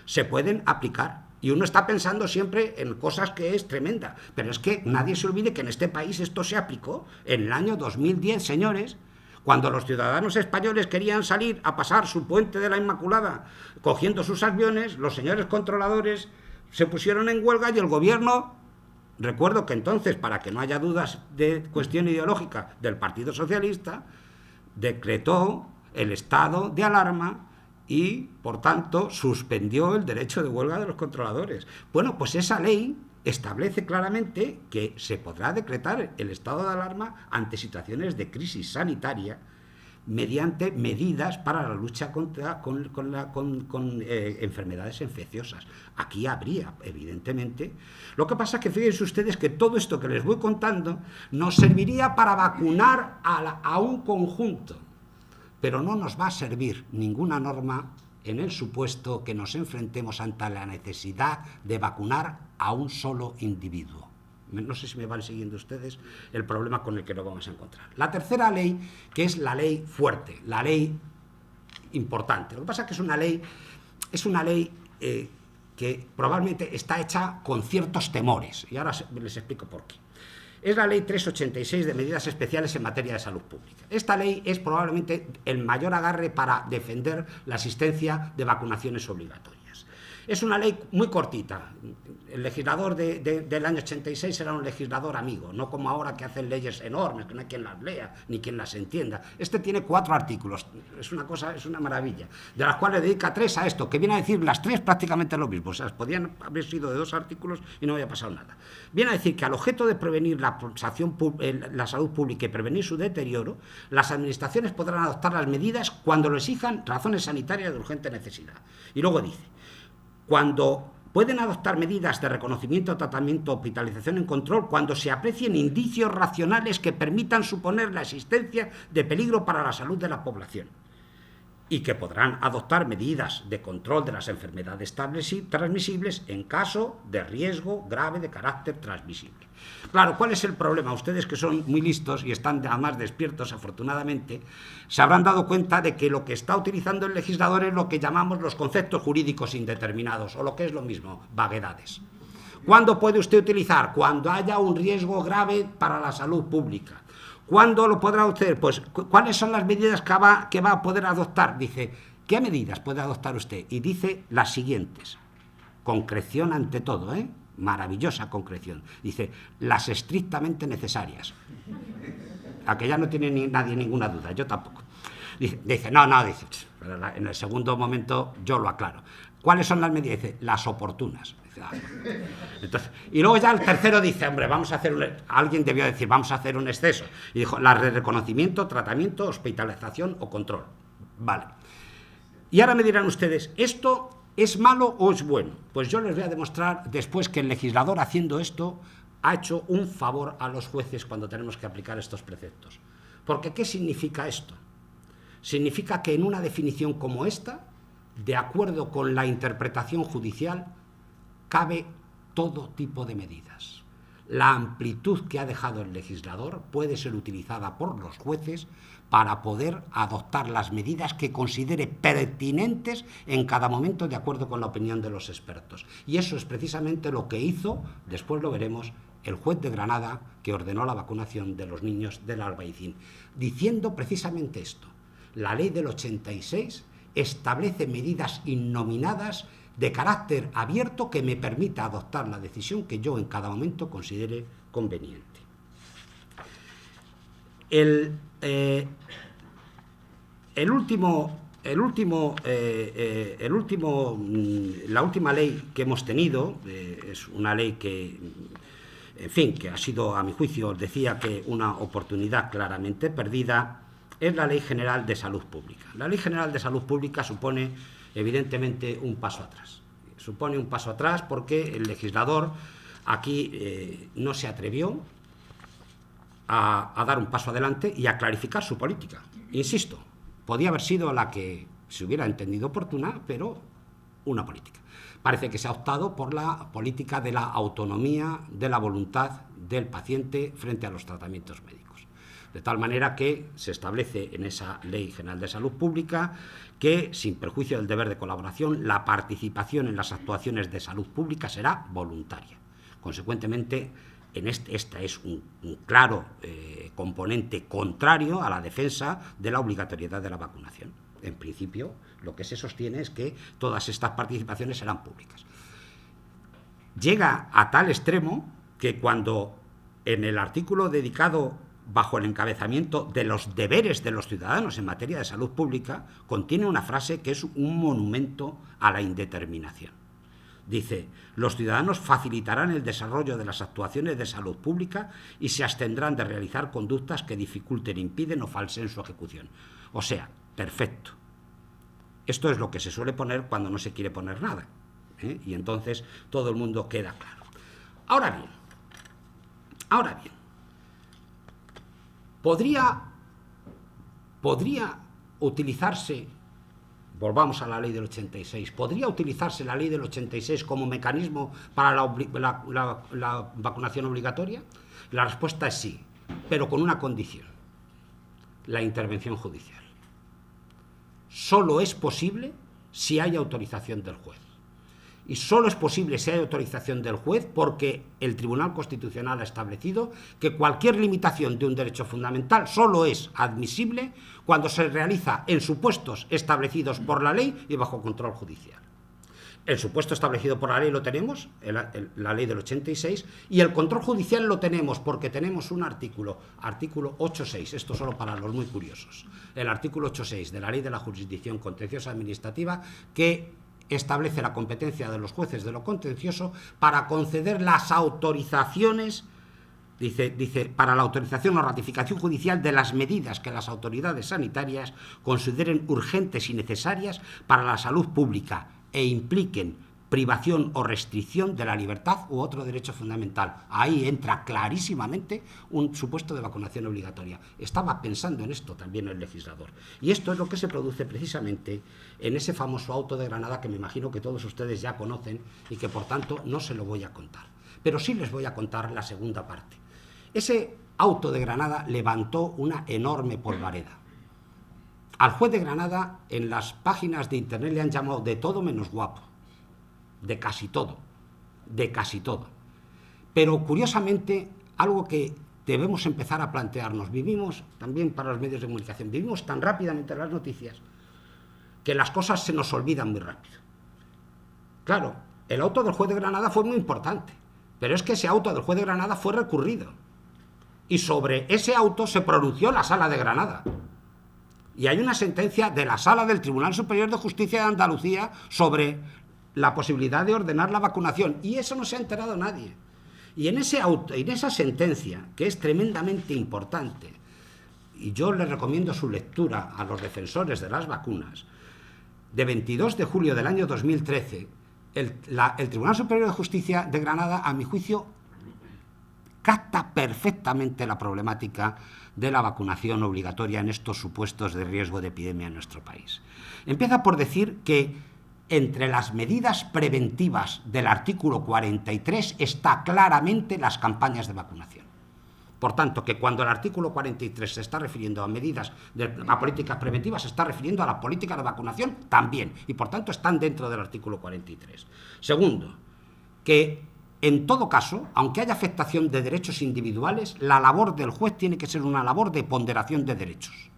se pueden aplicar. Y uno está pensando siempre en cosas que es tremenda, pero es que nadie se olvide que en este país esto se aplicó en el año 2010, señores, cuando los ciudadanos españoles querían salir a pasar su puente de la Inmaculada cogiendo sus aviones, los señores controladores se pusieron en huelga y el gobierno, recuerdo que entonces, para que no haya dudas de cuestión ideológica del Partido Socialista, decretó el estado de alarma y, por tanto, suspendió el derecho de huelga de los controladores. Bueno, pues esa ley establece claramente que se podrá decretar el estado de alarma ante situaciones de crisis sanitaria mediante medidas para la lucha con enfermedades infecciosas. Aquí habría, evidentemente. Lo que pasa es que fíjense ustedes que todo esto que les voy contando nos serviría para vacunar a un conjunto, pero no nos va a servir ninguna norma en el supuesto que nos enfrentemos ante la necesidad de vacunar a un solo individuo. No sé si me van siguiendo ustedes el problema con el que nos vamos a encontrar. La tercera ley, que es la ley fuerte, la ley importante. Lo que pasa es que es una ley que probablemente está hecha con ciertos temores. Y ahora les explico por qué. Es la Ley 386 de medidas especiales en materia de salud pública. Esta ley es probablemente el mayor agarre para defender la existencia de vacunaciones obligatorias. Es una ley muy cortita. El legislador del año 86 era un legislador amigo, no como ahora que hacen leyes enormes, que no hay quien las lea ni quien las entienda. Este tiene 4 artículos, es una maravilla, de las cuales dedica 3 a esto, que viene a decir las 3 prácticamente lo mismo. O sea, podían haber sido de 2 artículos y no había pasado nada. Viene a decir que al objeto de prevenir la salud pública y prevenir su deterioro, las administraciones podrán adoptar las medidas cuando lo exijan razones sanitarias de urgente necesidad. Y luego dice, cuando pueden adoptar medidas de reconocimiento, tratamiento, hospitalización en control cuando se aprecien indicios racionales que permitan suponer la existencia de peligro para la salud de la población, y que podrán adoptar medidas de control de las enfermedades transmisibles en caso de riesgo grave de carácter transmisible. Claro, ¿cuál es el problema? Ustedes, que son muy listos y están además despiertos, afortunadamente, se habrán dado cuenta de que lo que está utilizando el legislador es lo que llamamos los conceptos jurídicos indeterminados, o lo que es lo mismo, vaguedades. ¿Cuándo puede usted utilizar? Cuando haya un riesgo grave para la salud pública. ¿Cuándo lo podrá usted? Pues, ¿cuáles son las medidas que va a poder adoptar? Dice, ¿qué medidas puede adoptar usted? Y dice las siguientes. Concreción ante todo, ¿eh? Maravillosa concreción. Dice, las estrictamente necesarias. A que ya no tiene nadie ninguna duda, yo tampoco. Dice, no, dice, en el segundo momento yo lo aclaro. ¿Cuáles son las medidas? Dice, las oportunas. Entonces, y luego ya el tercero dice, hombre, alguien debió decir, vamos a hacer un exceso. Y dijo, la de reconocimiento, tratamiento, hospitalización o control. Vale. Y ahora me dirán ustedes, ¿esto es malo o es bueno? Pues yo les voy a demostrar después que el legislador, haciendo esto, ha hecho un favor a los jueces cuando tenemos que aplicar estos preceptos. Porque, ¿qué significa esto? Significa que en una definición como esta, de acuerdo con la interpretación judicial, cabe todo tipo de medidas. La amplitud que ha dejado el legislador puede ser utilizada por los jueces para poder adoptar las medidas que considere pertinentes en cada momento de acuerdo con la opinión de los expertos. Y eso es precisamente lo que hizo, después lo veremos, el juez de Granada, que ordenó la vacunación de los niños del Albaicín, diciendo precisamente esto. La ley del 86 establece medidas innominadas de carácter abierto que me permita adoptar la decisión que yo en cada momento considere conveniente. La última ley que hemos tenido es una ley que, en fin, que ha sido, a mi juicio, decía que una oportunidad claramente perdida, es la Ley General de Salud Pública. La Ley General de Salud Pública supone, evidentemente, un paso atrás. Supone un paso atrás porque el legislador aquí no se atrevió a dar un paso adelante y a clarificar su política. Insisto, podía haber sido la que se hubiera entendido oportuna, pero una política. Parece que se ha optado por la política de la autonomía, de la voluntad del paciente frente a los tratamientos médicos. De tal manera que se establece en esa Ley General de Salud Pública que, sin perjuicio del deber de colaboración, la participación en las actuaciones de salud pública será voluntaria. Consecuentemente, esta es un claro componente contrario a la defensa de la obligatoriedad de la vacunación. En principio, lo que se sostiene es que todas estas participaciones serán públicas. Llega a tal extremo que cuando en el artículo dedicado bajo el encabezamiento de los deberes de los ciudadanos en materia de salud pública, contiene una frase que es un monumento a la indeterminación. Dice, los ciudadanos facilitarán el desarrollo de las actuaciones de salud pública y se abstendrán de realizar conductas que dificulten, impiden o falseen su ejecución. O sea, perfecto. Esto es lo que se suele poner cuando no se quiere poner nada, ¿eh? Y entonces todo el mundo queda claro. Ahora bien, podría utilizarse, volvamos a la ley del 86, ¿podría utilizarse la ley del 86 como mecanismo para la vacunación obligatoria? La respuesta es sí, pero con una condición: la intervención judicial. Solo es posible si hay autorización del juez. Y solo es posible si hay autorización del juez porque el Tribunal Constitucional ha establecido que cualquier limitación de un derecho fundamental solo es admisible cuando se realiza en supuestos establecidos por la ley y bajo control judicial. El supuesto establecido por la ley lo tenemos, la ley del 86, y el control judicial lo tenemos porque tenemos un artículo 8.6, esto solo para los muy curiosos, el artículo 8.6 de la ley de la jurisdicción contenciosa administrativa, que establece la competencia de los jueces de lo contencioso para conceder las autorizaciones, dice, para la autorización o ratificación judicial de las medidas que las autoridades sanitarias consideren urgentes y necesarias para la salud pública e impliquen privación o restricción de la libertad u otro derecho fundamental. Ahí entra clarísimamente un supuesto de vacunación obligatoria. Estaba pensando en esto también el legislador. Y esto es lo que se produce precisamente en ese famoso auto de Granada, que me imagino que todos ustedes ya conocen y que por tanto no se lo voy a contar. Pero sí les voy a contar la segunda parte. Ese auto de Granada levantó una enorme polvareda. Al juez de Granada en las páginas de internet le han llamado de todo menos guapo, de casi todo. Pero curiosamente, algo que debemos empezar a plantearnos, vivimos también para los medios de comunicación, vivimos tan rápidamente las noticias que las cosas se nos olvidan muy rápido. Claro, el auto del juez de Granada fue muy importante, pero es que ese auto del juez de Granada fue recurrido y sobre ese auto se pronunció la Sala de Granada. Y hay una sentencia de la Sala del Tribunal Superior de Justicia de Andalucía sobre la posibilidad de ordenar la vacunación. Y eso no se ha enterado nadie. Y en ese auto, en esa sentencia, que es tremendamente importante, y yo les recomiendo su lectura a los defensores de las vacunas, de 22 de julio del año 2013, el Tribunal Superior de Justicia de Granada, a mi juicio, capta perfectamente la problemática de la vacunación obligatoria en estos supuestos de riesgo de epidemia en nuestro país. Empieza por decir que entre las medidas preventivas del artículo 43 está claramente las campañas de vacunación. Por tanto, que cuando el artículo 43 se está refiriendo a medidas a políticas preventivas, se está refiriendo a la política de vacunación también, y por tanto están dentro del artículo 43. Segundo, que en todo caso, aunque haya afectación de derechos individuales, la labor del juez tiene que ser una labor de ponderación de derechos.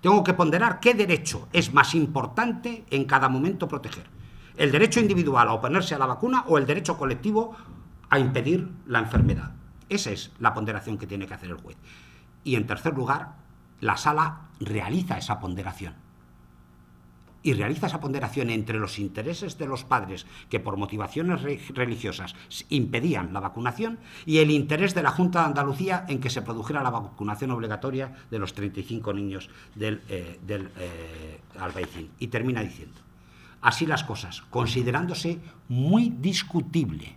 Tengo que ponderar qué derecho es más importante en cada momento proteger. El derecho individual a oponerse a la vacuna o el derecho colectivo a impedir la enfermedad. Esa es la ponderación que tiene que hacer el juez. Y en tercer lugar, la sala realiza esa ponderación. Y realiza esa ponderación entre los intereses de los padres que por motivaciones religiosas impedían la vacunación y el interés de la Junta de Andalucía en que se produjera la vacunación obligatoria de los 35 niños del Albaicín. Y termina diciendo, así las cosas, considerándose muy discutible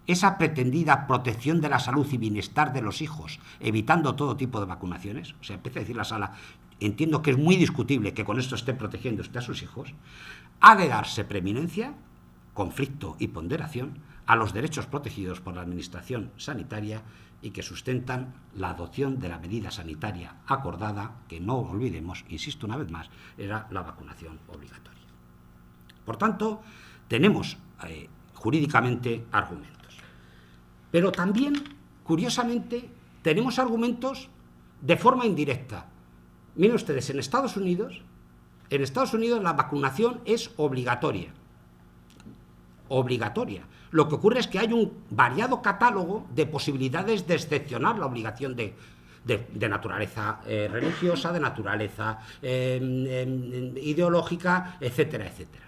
esa pretendida protección de la salud y bienestar de los hijos, evitando todo tipo de vacunaciones, o sea, empieza a decir la sala, entiendo que es muy discutible que con esto esté protegiendo usted a sus hijos, ha de darse preeminencia, conflicto y ponderación a los derechos protegidos por la Administración sanitaria y que sustentan la adopción de la medida sanitaria acordada, que no olvidemos, insisto una vez más, era la vacunación obligatoria. Por tanto, tenemos jurídicamente argumentos. Pero también, curiosamente, tenemos argumentos de forma indirecta. Miren ustedes, en Estados Unidos la vacunación es obligatoria. Obligatoria. Lo que ocurre es que hay un variado catálogo de posibilidades de excepcionar la obligación de naturaleza religiosa, de naturaleza ideológica, etcétera, etcétera.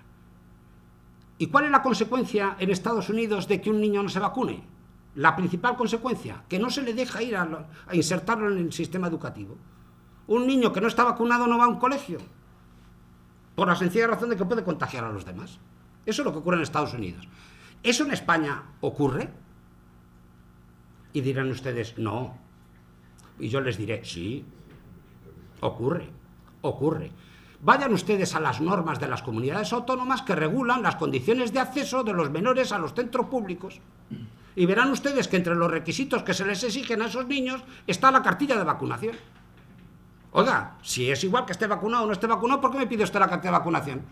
¿Y cuál es la consecuencia en Estados Unidos de que un niño no se vacune? La principal consecuencia, que no se le deja ir a insertarlo en el sistema educativo. Un niño que no está vacunado no va a un colegio, por la sencilla razón de que puede contagiar a los demás. Eso es lo que ocurre en Estados Unidos. ¿Eso en España ocurre? Y dirán ustedes, no. Y yo les diré, sí, ocurre. Vayan ustedes a las normas de las comunidades autónomas que regulan las condiciones de acceso de los menores a los centros públicos. Y verán ustedes que entre los requisitos que se les exigen a esos niños está la cartilla de vacunación. Oiga, si es igual que esté vacunado o no esté vacunado, ¿por qué me pide usted la cartilla de vacunación?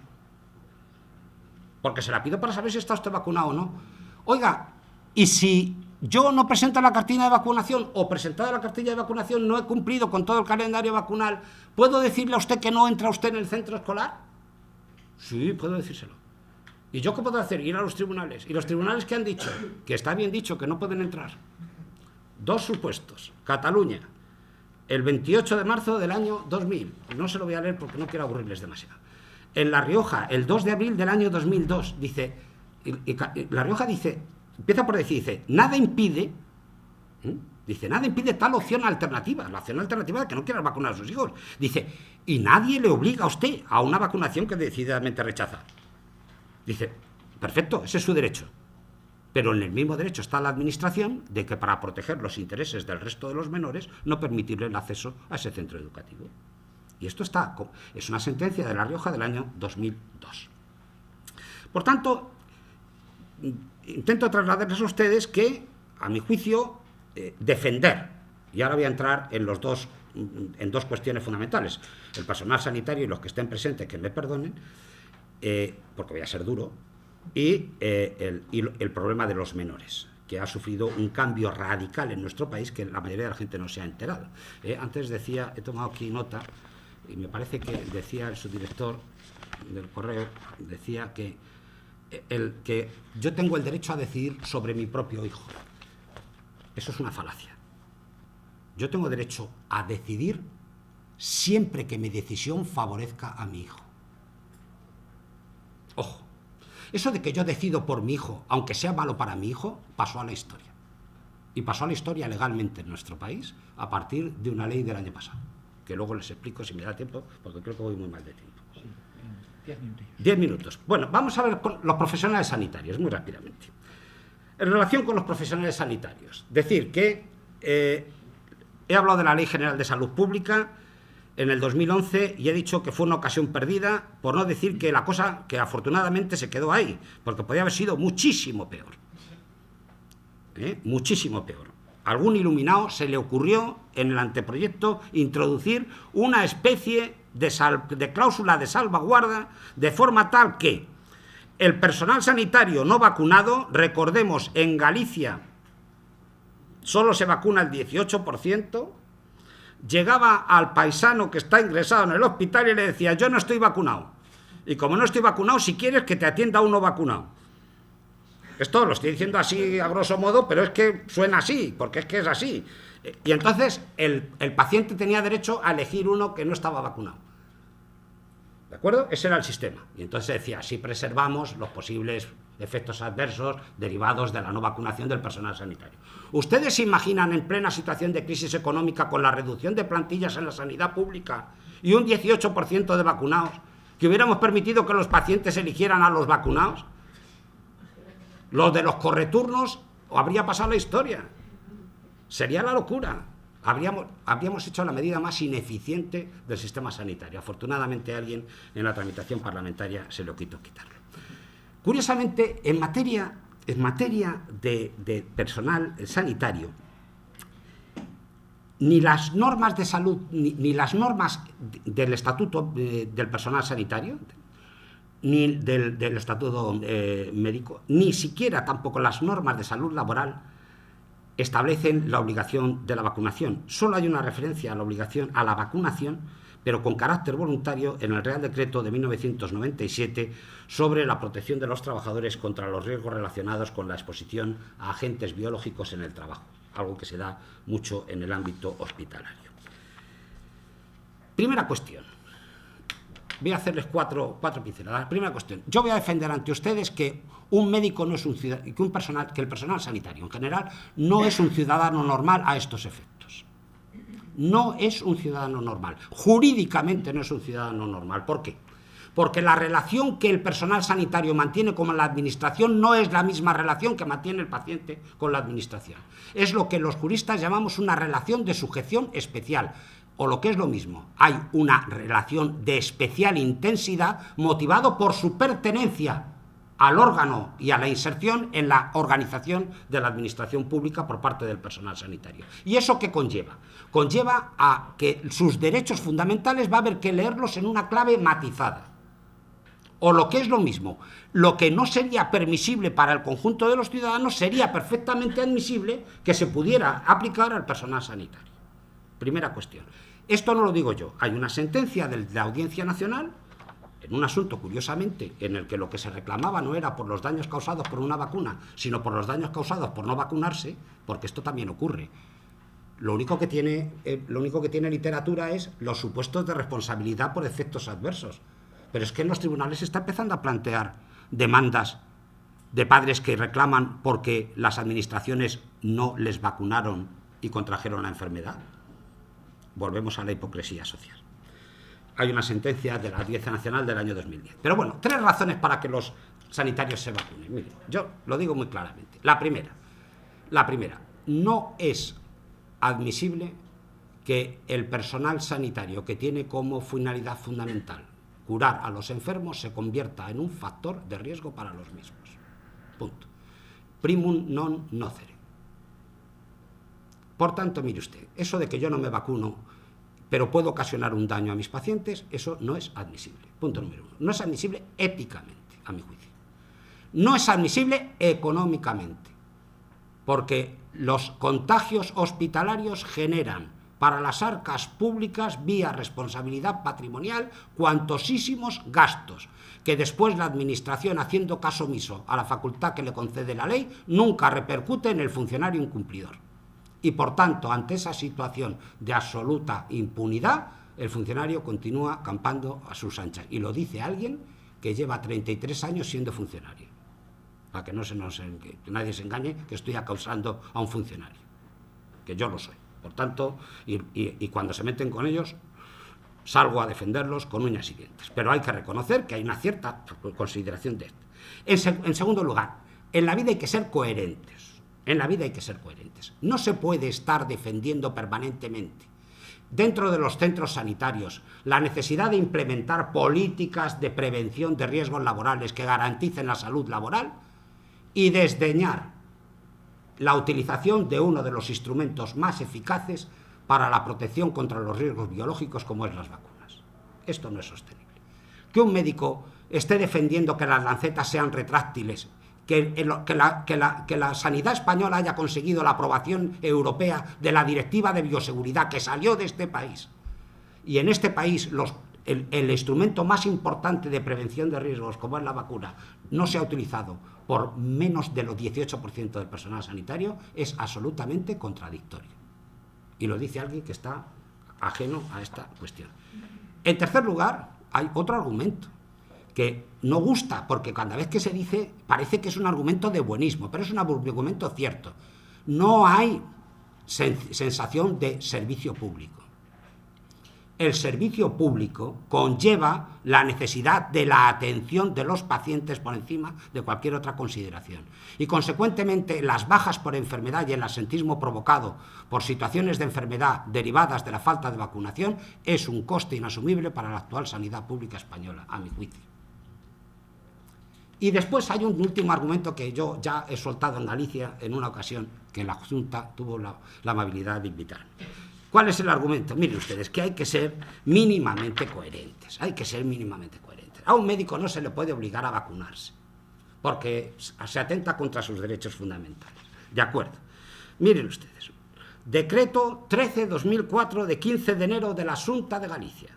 Porque se la pido para saber si está usted vacunado o no. Oiga, y si yo no presento la cartilla de vacunación o presentada la cartilla de vacunación no he cumplido con todo el calendario vacunal, ¿puedo decirle a usted que no entra usted en el centro escolar? Sí, puedo decírselo. ¿Y yo qué puedo hacer? Ir a los tribunales. ¿Y los tribunales qué han dicho? Que está bien dicho, que no pueden entrar. Dos supuestos. Cataluña, el 28 de marzo del año 2000. No se lo voy a leer porque no quiero aburrirles demasiado. En La Rioja, el 2 de abril del año 2002, dice... La Rioja dice... Empieza por decir, dice, nada impide... Dice, nada impide tal opción alternativa. La opción alternativa de que no quieran vacunar a sus hijos. Dice, y nadie le obliga a usted a una vacunación que decididamente rechaza. Dice, perfecto, ese es su derecho. Pero en el mismo derecho está la administración de que para proteger los intereses del resto de los menores no permitirle el acceso a ese centro educativo. Y esto es una sentencia de La Rioja del año 2002. Por tanto, intento trasladarles a ustedes que, a mi juicio, defender, y ahora voy a entrar en dos cuestiones fundamentales, el personal sanitario y los que estén presentes que me perdonen, porque voy a ser duro, y el problema de los menores, que ha sufrido un cambio radical en nuestro país que la mayoría de la gente no se ha enterado. Antes decía, he tomado aquí nota, y me parece que decía el subdirector del Correo, decía que yo tengo el derecho a decidir sobre mi propio hijo. Eso es una falacia. Yo tengo derecho a decidir siempre que mi decisión favorezca a mi hijo. Ojo, eso de que yo decido por mi hijo, aunque sea malo para mi hijo, pasó a la historia. Y pasó a la historia legalmente en nuestro país a partir de una ley del año pasado, que luego les explico si me da tiempo, porque creo que voy muy mal de tiempo. 10 minutos. Bueno, vamos a ver con los profesionales sanitarios, muy rápidamente. En relación con los profesionales sanitarios, decir que he hablado de la Ley General de Salud Pública en el 2011 y he dicho que fue una ocasión perdida, por no decir que la cosa que afortunadamente se quedó ahí, porque podía haber sido muchísimo peor. Muchísimo peor. A algún iluminado se le ocurrió en el anteproyecto introducir una especie de cláusula de salvaguarda de forma tal que el personal sanitario no vacunado, recordemos, en Galicia solo se vacuna el 18%, llegaba al paisano que está ingresado en el hospital y le decía, yo no estoy vacunado. Y como no estoy vacunado, si quieres que te atienda uno vacunado. Esto lo estoy diciendo así a grosso modo, pero es que suena así, porque es que es así. Y entonces el paciente tenía derecho a elegir uno que no estaba vacunado. ¿De acuerdo? Ese era el sistema. Y entonces decía, así preservamos los posibles efectos adversos derivados de la no vacunación del personal sanitario. ¿Ustedes se imaginan en plena situación de crisis económica con la reducción de plantillas en la sanidad pública y un 18% de vacunados, que hubiéramos permitido que los pacientes eligieran a los vacunados? Los de los correturnos habría pasado la historia. Sería la locura. Habríamos hecho la medida más ineficiente del sistema sanitario. Afortunadamente a alguien en la tramitación parlamentaria se le quitarlo. Curiosamente, en materia de personal sanitario, ni las normas de salud, ni las normas del estatuto del personal sanitario, ni del estatuto médico, ni siquiera tampoco las normas de salud laboral establecen la obligación de la vacunación. Solo hay una referencia a la obligación a la vacunación, pero con carácter voluntario, en el Real Decreto de 1997 sobre la protección de los trabajadores contra los riesgos relacionados con la exposición a agentes biológicos en el trabajo, algo que se da mucho en el ámbito hospitalario. Primera cuestión. Voy a hacerles cuatro pinceladas. Primera cuestión. Yo voy a defender ante ustedes que un médico no es un ciudadano, que el personal sanitario en general no es un ciudadano normal a estos efectos. No es un ciudadano normal. Jurídicamente no es un ciudadano normal. ¿Por qué? Porque la relación que el personal sanitario mantiene con la administración no es la misma relación que mantiene el paciente con la administración. Es lo que los juristas llamamos una relación de sujeción especial. O lo que es lo mismo, hay una relación de especial intensidad motivado por su pertenencia al órgano y a la inserción en la organización de la administración pública por parte del personal sanitario. ¿Y eso qué conlleva? Conlleva a que sus derechos fundamentales va a haber que leerlos en una clave matizada. O lo que es lo mismo, lo que no sería permisible para el conjunto de los ciudadanos sería perfectamente admisible que se pudiera aplicar al personal sanitario. Primera cuestión. Esto no lo digo yo. Hay una sentencia de la Audiencia Nacional, en un asunto, curiosamente, en el que lo que se reclamaba no era por los daños causados por una vacuna, sino por los daños causados por no vacunarse, porque esto también ocurre. Lo único que tiene literatura es los supuestos de responsabilidad por efectos adversos. Pero es que en los tribunales se está empezando a plantear demandas de padres que reclaman porque las administraciones no les vacunaron y contrajeron la enfermedad. Volvemos a la hipocresía social. Hay una sentencia de la Audiencia Nacional del año 2010. Pero bueno, 3 razones para que los sanitarios se vacunen. Miren, yo lo digo muy claramente. La primera, no es admisible que el personal sanitario que tiene como finalidad fundamental curar a los enfermos se convierta en un factor de riesgo para los mismos. Punto. Primum non nocere. Por tanto, mire usted, eso de que yo no me vacuno, pero puedo ocasionar un daño a mis pacientes, eso no es admisible. Punto número 1. No es admisible éticamente, a mi juicio. No es admisible económicamente, porque los contagios hospitalarios generan para las arcas públicas, vía responsabilidad patrimonial, cuantosísimos gastos, que después la Administración, haciendo caso omiso a la facultad que le concede la ley, nunca repercute en el funcionario incumplidor. Y, por tanto, ante esa situación de absoluta impunidad, el funcionario continúa campando a sus anchas. Y lo dice alguien que lleva 33 años siendo funcionario. Para que que nadie se engañe que estoy acusando a un funcionario, que yo lo soy. Por tanto, y cuando se meten con ellos, salgo a defenderlos con uñas y dientes. Pero hay que reconocer que hay una cierta consideración de esto. En segundo lugar, en la vida hay que ser coherentes. No se puede estar defendiendo permanentemente, dentro de los centros sanitarios, la necesidad de implementar políticas de prevención de riesgos laborales que garanticen la salud laboral y desdeñar la utilización de uno de los instrumentos más eficaces para la protección contra los riesgos biológicos, como es las vacunas. Esto no es sostenible. Que un médico esté defendiendo que las lancetas sean retráctiles, que la sanidad española haya conseguido la aprobación europea de la Directiva de Bioseguridad que salió de este país, y en este país el instrumento más importante de prevención de riesgos, como es la vacuna, no se ha utilizado por menos del 18% del personal sanitario, es absolutamente contradictorio. Y lo dice alguien que está ajeno a esta cuestión. En tercer lugar, hay otro argumento que no gusta, porque cada vez que se dice parece que es un argumento de buenismo, pero es un argumento cierto. No hay sensación de servicio público. El servicio público conlleva la necesidad de la atención de los pacientes por encima de cualquier otra consideración. Y, consecuentemente, las bajas por enfermedad y el absentismo provocado por situaciones de enfermedad derivadas de la falta de vacunación es un coste inasumible para la actual sanidad pública española, a mi juicio. Y después hay un último argumento que yo ya he soltado en Galicia en una ocasión que la Junta tuvo la amabilidad de invitarme. ¿Cuál es el argumento? Miren ustedes, que hay que ser mínimamente coherentes. A un médico no se le puede obligar a vacunarse, porque se atenta contra sus derechos fundamentales. De acuerdo. Miren ustedes. Decreto 13/2004 de 15 de enero de la Xunta de Galicia,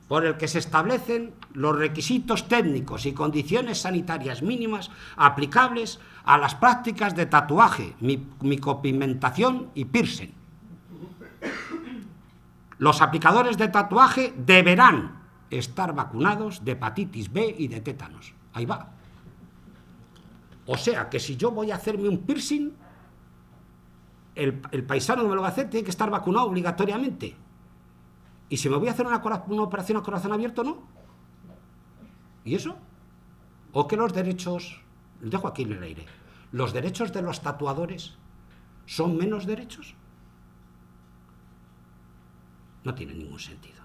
por el que se establecen los requisitos técnicos y condiciones sanitarias mínimas aplicables a las prácticas de tatuaje, micopigmentación y piercing. Los aplicadores de tatuaje deberán estar vacunados de hepatitis B y de tétanos. Ahí va. O sea, que si yo voy a hacerme un piercing, el paisano que me lo va a hacer tiene que estar vacunado obligatoriamente. Y si me voy a hacer una operación a corazón abierto, no. ¿Y eso? O que los derechos, lo dejo aquí en el aire, los derechos de los tatuadores son menos derechos. No tiene ningún sentido.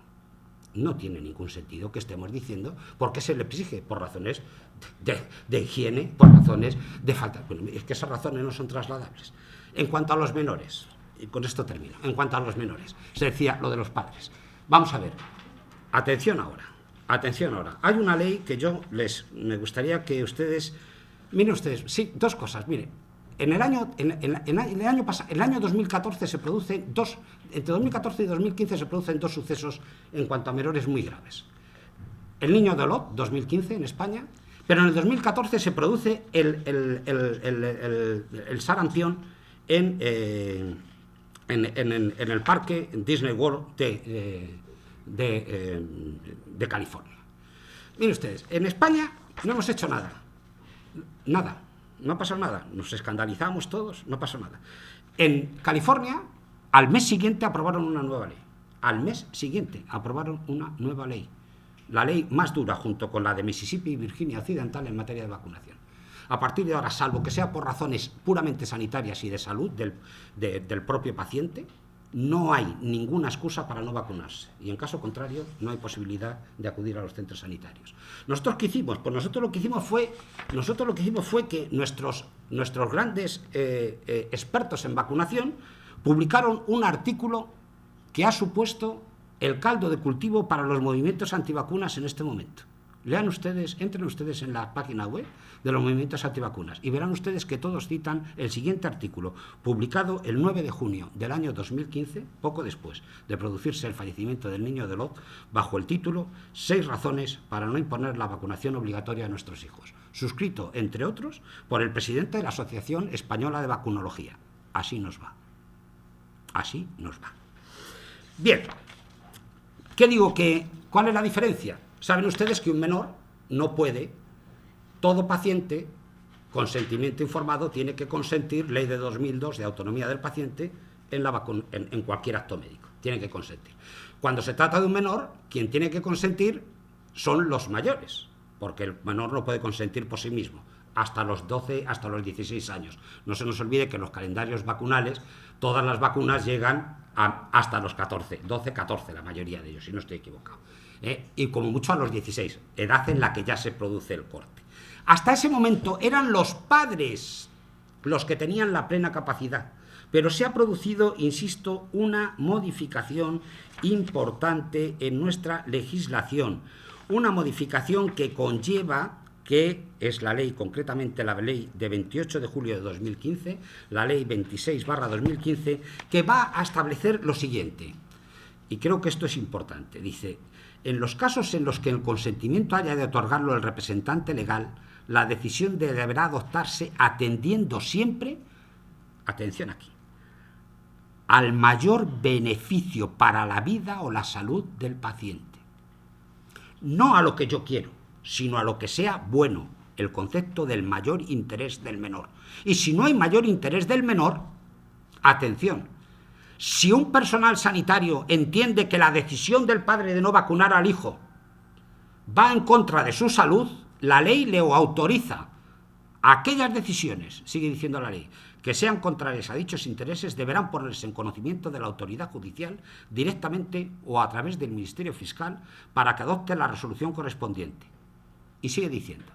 No tiene ningún sentido que estemos diciendo porque se le exige por razones de higiene, por razones de falta. Bueno, es que esas razones no son trasladables. En cuanto a los menores, y con esto termino, en cuanto a los menores, se decía lo de los padres. Vamos a ver, atención ahora. Hay una ley que me gustaría que ustedes, miren ustedes, sí, dos cosas, miren. En el año 2014 se producen entre 2014 y 2015 se producen dos sucesos en cuanto a menores muy graves. el Niño de Olot, 2015 en España, pero en el 2014 se produce el sarampión en el parque Disney World de California. Miren ustedes, en España no hemos hecho nada, no ha pasado nada, nos escandalizamos todos, no pasó nada. En California, al mes siguiente aprobaron una nueva ley, la ley más dura junto con la de Mississippi y Virginia Occidental en materia de vacunación. A partir de ahora, salvo que sea por razones puramente sanitarias y de salud del propio paciente, no hay ninguna excusa para no vacunarse. Y en caso contrario, no hay posibilidad de acudir a los centros sanitarios. ¿Nosotros qué hicimos? Pues nosotros lo que hicimos fue que nuestros grandes expertos en vacunación publicaron un artículo que ha supuesto el caldo de cultivo para los movimientos antivacunas en este momento. Lean ustedes, entren ustedes en la página web de los movimientos antivacunas y verán ustedes que todos citan el siguiente artículo, publicado el 9 de junio del año 2015, poco después de producirse el fallecimiento del Niño de Olot, bajo el título 6 razones para no imponer la vacunación obligatoria a nuestros hijos, suscrito, entre otros, por el presidente de la Asociación Española de Vacunología. Así nos va. Así nos va. Bien, ¿qué digo? ¿Cuál es la diferencia? Saben ustedes que un menor no puede, todo paciente, consentimiento informado, tiene que consentir, ley de 2002 de autonomía del paciente, en cualquier acto médico, tiene que consentir. Cuando se trata de un menor, quien tiene que consentir son los mayores, porque el menor no puede consentir por sí mismo, hasta los 12, hasta los 16 años. No se nos olvide que en los calendarios vacunales, todas las vacunas llegan hasta los 14, 12, 14, la mayoría de ellos, si no estoy equivocado. Y como mucho a los 16, edad en la que ya se produce el corte. Hasta ese momento eran los padres los que tenían la plena capacidad, pero se ha producido, insisto, una modificación importante en nuestra legislación, una modificación que conlleva, que es la ley, concretamente la ley de 28 de julio de 2015, la ley 26/2015, que va a establecer lo siguiente, y creo que esto es importante, dice: en los casos en los que el consentimiento haya de otorgarlo el representante legal, la decisión deberá adoptarse atendiendo siempre, atención aquí, al mayor beneficio para la vida o la salud del paciente. No a lo que yo quiero, sino a lo que sea bueno, el concepto del mayor interés del menor. Y si no hay mayor interés del menor, atención, si un personal sanitario entiende que la decisión del padre de no vacunar al hijo va en contra de su salud, la ley le autoriza a aquellas decisiones, sigue diciendo la ley, que sean contrarias a dichos intereses, deberán ponerse en conocimiento de la autoridad judicial directamente o a través del Ministerio Fiscal para que adopte la resolución correspondiente. Y sigue diciendo,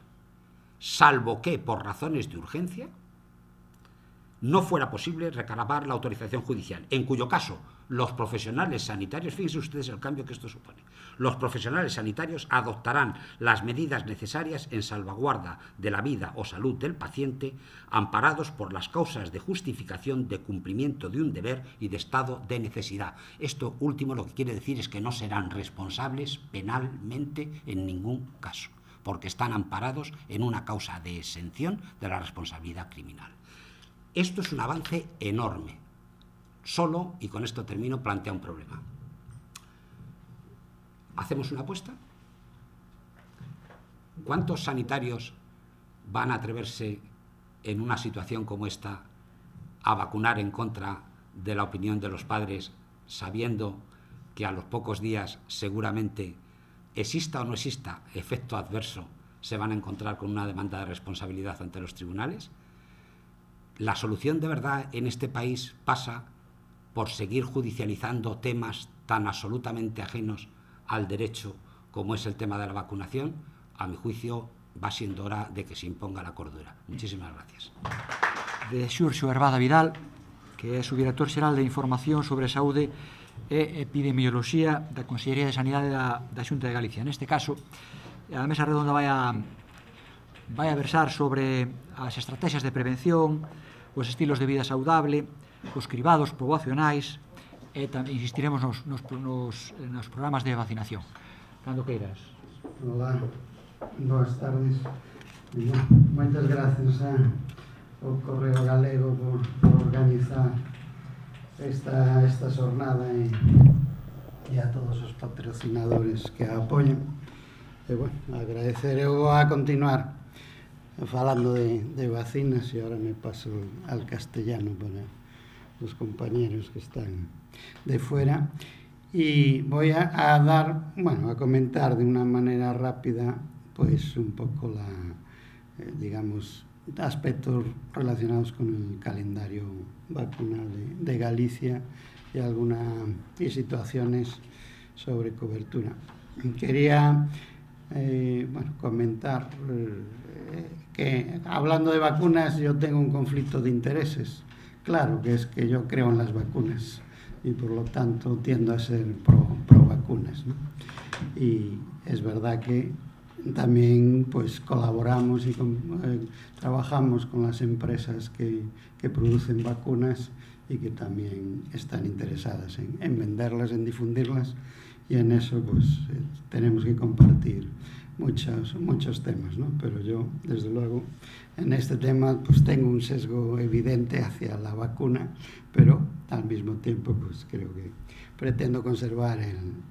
salvo que por razones de urgencia no fuera posible recabar la autorización judicial, en cuyo caso los profesionales sanitarios, fíjense ustedes el cambio que esto supone, los profesionales sanitarios adoptarán las medidas necesarias en salvaguarda de la vida o salud del paciente, amparados por las causas de justificación de cumplimiento de un deber y de estado de necesidad. Esto último lo que quiere decir es que no serán responsables penalmente en ningún caso, porque están amparados en una causa de exención de la responsabilidad criminal. Esto es un avance enorme. Solo, y con esto termino, plantea un problema. ¿Hacemos una apuesta? ¿Cuántos sanitarios van a atreverse en una situación como esta a vacunar en contra de la opinión de los padres, sabiendo que a los pocos días seguramente, exista o no exista efecto adverso, se van a encontrar con una demanda de responsabilidad ante los tribunales? La solución de verdad en este país pasa por seguir judicializando temas tan absolutamente ajenos al derecho como es el tema de la vacunación. A mi juicio va siendo hora de que se imponga la cordura. Muchísimas gracias. De Xurxo Hervada Vidal, que é o Director Xeral de Información sobre Saúde e Epidemioloxía da Consellería de Sanidade da Xunta de Galicia. Neste caso, a mesa redonda vai a versar sobre as estrategias de prevención, os estilos de vida saudable, os cribados poboacionais e insistiremos nos programas de vacinación. Cando queiras. Olá, boas tardes. Moitas gracias ao Correo Galego por organizar esta xornada e a todos os patrocinadores que a apoian. E, bueno, agradecer eu a continuar falando de vacinas e ahora me paso al castellano para los compañeros que están de fuera. Y voy a dar, bueno, a comentar de una manera rápida, pues un poco digamos, aspectos relacionados con el calendario vacunal de Galicia y situaciones sobre cobertura. Quería, bueno, comentar que hablando de vacunas yo tengo un conflicto de intereses. Claro, que es que yo creo en las vacunas y por lo tanto tiendo a ser pro vacunas, ¿no? Y es verdad que también pues colaboramos y trabajamos con las empresas que producen vacunas y que también están interesadas en venderlas, en difundirlas, y en eso pues tenemos que compartir muchos temas, ¿no? Pero yo, desde luego, en este tema pues tengo un sesgo evidente hacia la vacuna, pero al mismo tiempo pues creo que pretendo conservar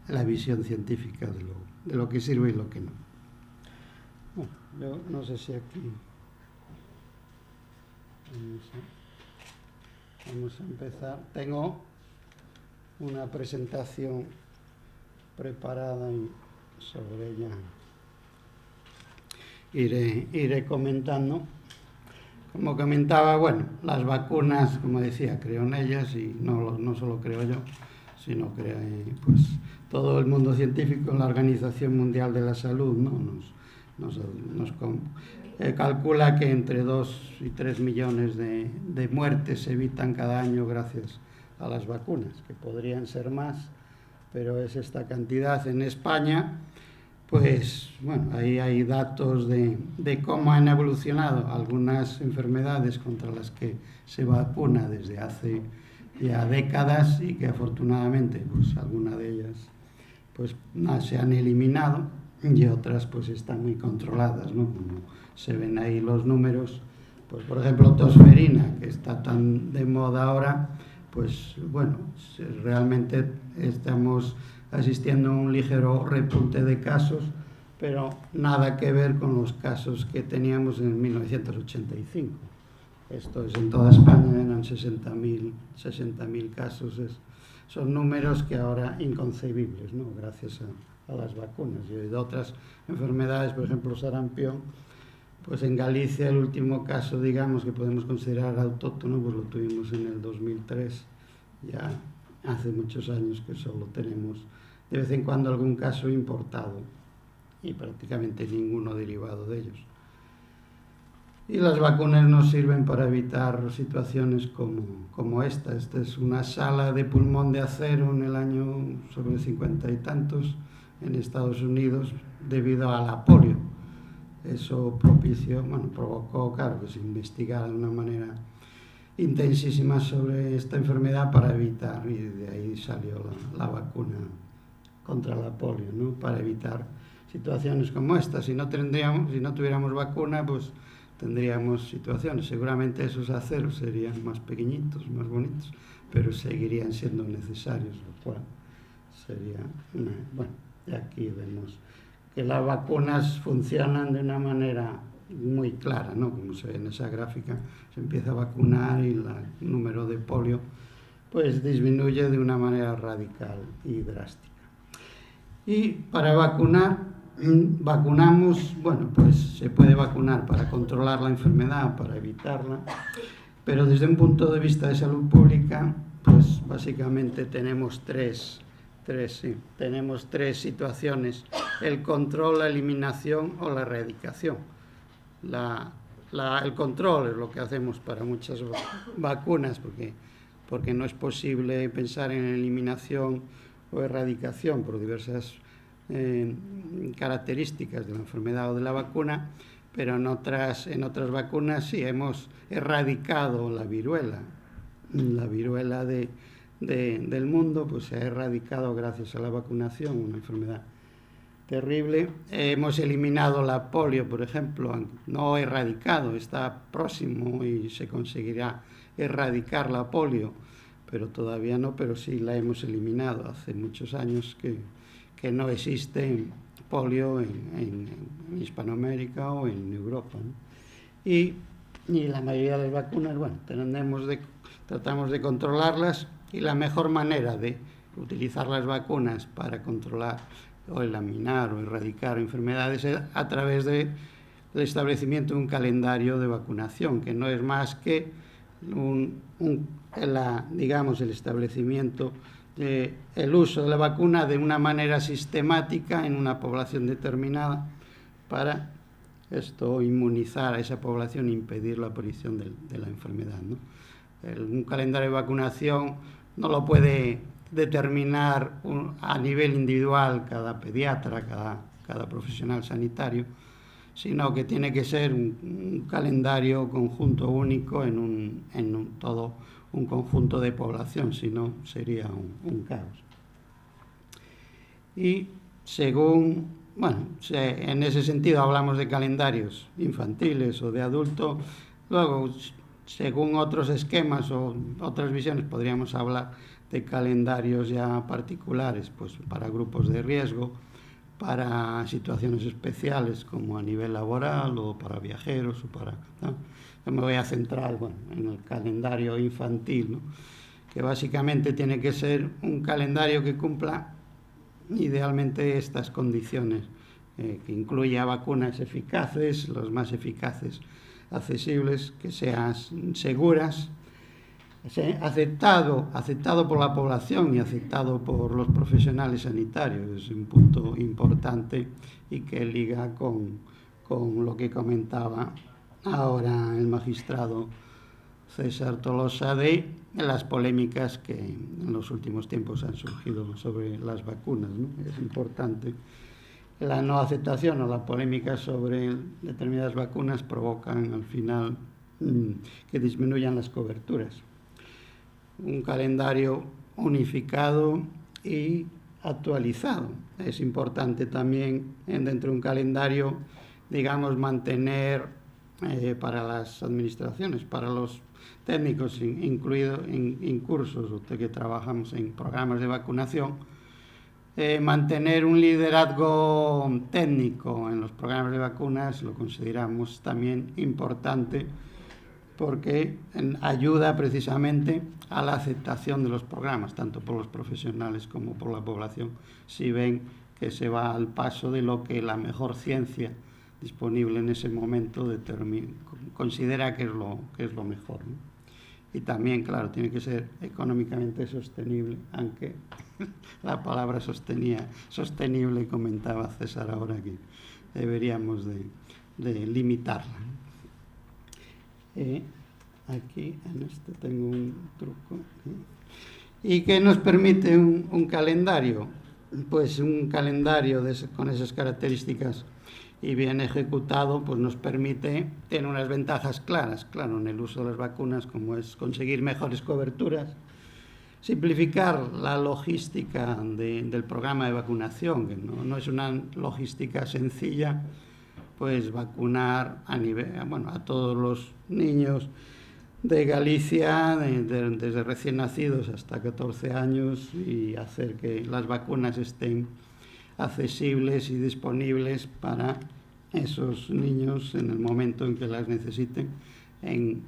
la visión científica de lo que sirve y lo que no. Bueno, yo no sé si aquí vamos a empezar. Tengo una presentación preparada y sobre ella iré comentando. Como comentaba, bueno, las vacunas, como decía, creo en ellas y no solo creo yo, sino creo pues todo el mundo científico, la Organización Mundial de la Salud, ¿no? nos calcula que entre 2 y 3 millones de muertes se evitan cada año gracias a las vacunas, que podrían ser más, pero es esta cantidad. En España, pues bueno, ahí hay datos de cómo han evolucionado algunas enfermedades contra las que se vacuna desde hace ya décadas y que afortunadamente pues algunas de ellas pues se han eliminado y otras pues están muy controladas, ¿no? Como se ven ahí los números, pues por ejemplo tosferina, que está tan de moda ahora, pues bueno, realmente estamos asistiendo a un ligero repunte de casos, pero nada que ver con los casos que teníamos en 1985. Esto es en toda España, eran 60.000 casos. Son números que ahora inconcebibles, ¿no? Gracias a las vacunas. Y de otras enfermedades, por ejemplo, sarampión, pues en Galicia el último caso, digamos, que podemos considerar autóctono, pues lo tuvimos en el 2003, ya hace muchos años que solo tenemos de vez en cuando algún caso importado y prácticamente ninguno derivado de ellos. Y las vacunas nos sirven para evitar situaciones como esta. Esta es una sala de pulmón de acero en el año sobre 50 y tantos en Estados Unidos debido a la polio. Eso provocó, claro, que se investigara de una manera intensísima sobre esta enfermedad para evitar, y de ahí salió la vacuna contra la polio, ¿no? Para evitar situaciones como esta. Si no tuviéramos vacuna, pues tendríamos situaciones. Seguramente esos aceros serían más pequeñitos, más bonitos, pero seguirían siendo necesarios, lo cual sería bueno. Y aquí vemos que las vacunas funcionan de una manera muy clara, ¿no? Como se ve en esa gráfica, se empieza a vacunar y el número de polio pues disminuye de una manera radical y drástica. Y para vacunamos, bueno, pues se puede vacunar para controlar la enfermedad, para evitarla, pero desde un punto de vista de salud pública, pues básicamente tenemos tres situaciones: el control, la eliminación o la erradicación. El control es lo que hacemos para muchas vacunas, porque no es posible pensar en eliminación o erradicación por diversas características de la enfermedad o de la vacuna, pero en otras vacunas sí hemos erradicado la viruela. La viruela del mundo pues se ha erradicado gracias a la vacunación, una enfermedad terrible. Hemos eliminado la polio, por ejemplo, no erradicado, está próximo y se conseguirá erradicar la polio, pero todavía no, pero sí la hemos eliminado. Hace muchos años que no existe polio en Hispanoamérica o en Europa, ¿no? Y la mayoría de las vacunas, bueno, tratamos de controlarlas, y la mejor manera de utilizar las vacunas para controlar o eliminar o erradicar enfermedades es a través del establecimiento de un calendario de vacunación, que no es más que el establecimiento del uso de la vacuna de una manera sistemática en una población determinada para inmunizar a esa población e impedir la aparición de la enfermedad, ¿no? Un calendario de vacunación no lo puede determinar a nivel individual cada pediatra, cada profesional sanitario, sino que tiene que ser un calendario conjunto único en todo un conjunto de población, si no sería un caos. Y en ese sentido hablamos de calendarios infantiles o de adulto. Luego, según otros esquemas o otras visiones, podríamos hablar de calendarios ya particulares, pues para grupos de riesgo, para situaciones especiales como a nivel laboral o para viajeros ¿no? Yo me voy a centrar en el calendario infantil, ¿no? Que básicamente tiene que ser un calendario que cumpla idealmente estas condiciones, que incluya vacunas eficaces, los más eficaces accesibles, que sean seguras, aceptado por la población y aceptado por los profesionales sanitarios. Es un punto importante y que liga con lo que comentaba ahora el magistrado César Tolosa de las polémicas que en los últimos tiempos han surgido sobre las vacunas, ¿no? Es importante. La no aceptación o la polémica sobre determinadas vacunas provocan al final que disminuyan las coberturas. Un calendario unificado y actualizado. Es importante también dentro de un calendario, mantener para las administraciones, para los técnicos incluidos en cursos o que trabajamos en programas de vacunación, mantener un liderazgo técnico en los programas de vacunas lo consideramos también importante, porque ayuda precisamente a la aceptación de los programas, tanto por los profesionales como por la población, si ven que se va al paso de lo que la mejor ciencia disponible en ese momento considera que es lo mejor, ¿no? Y también, claro, tiene que ser económicamente sostenible, aunque la palabra sostenible, comentaba César ahora, que deberíamos de limitarla. Aquí en este tengo un truco. ¿Y qué nos permite un calendario? Pues un calendario con esas características y bien ejecutado, pues nos permite tener unas ventajas claras, claro, en el uso de las vacunas, como es conseguir mejores coberturas, simplificar la logística del programa de vacunación, que no es una logística sencilla, pues vacunar a todos los niños de Galicia, desde recién nacidos hasta 14 años, y hacer que las vacunas estén accesibles y disponibles para esos niños en el momento en que las necesiten en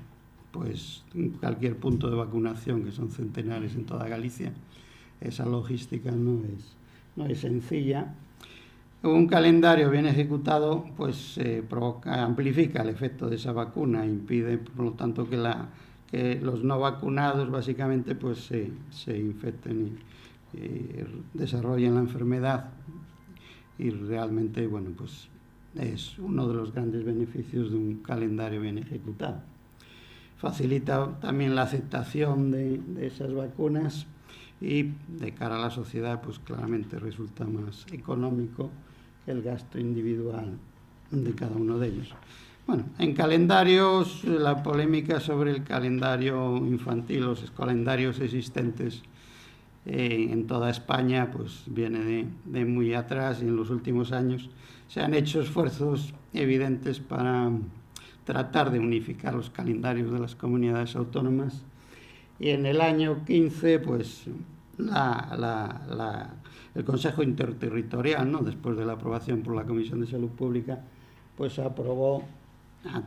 cualquier punto de vacunación, que son centenares en toda Galicia. Esa logística no es sencilla. Un calendario bien ejecutado pues amplifica el efecto de esa vacuna, impide por lo tanto que los no vacunados básicamente pues se infecten y desarrollen la enfermedad, y realmente pues es uno de los grandes beneficios de un calendario bien ejecutado. Facilita también la aceptación de esas vacunas, y de cara a la sociedad pues claramente resulta más económico que el gasto individual de cada uno de ellos. Bueno, en calendarios, la polémica sobre el calendario infantil, los calendarios existentes, en toda España pues viene de muy atrás, y en los últimos años se han hecho esfuerzos evidentes para tratar de unificar los calendarios de las comunidades autónomas. Y en el año 15, pues el Consejo Interterritorial, ¿no?, después de la aprobación por la Comisión de Salud Pública, pues aprobó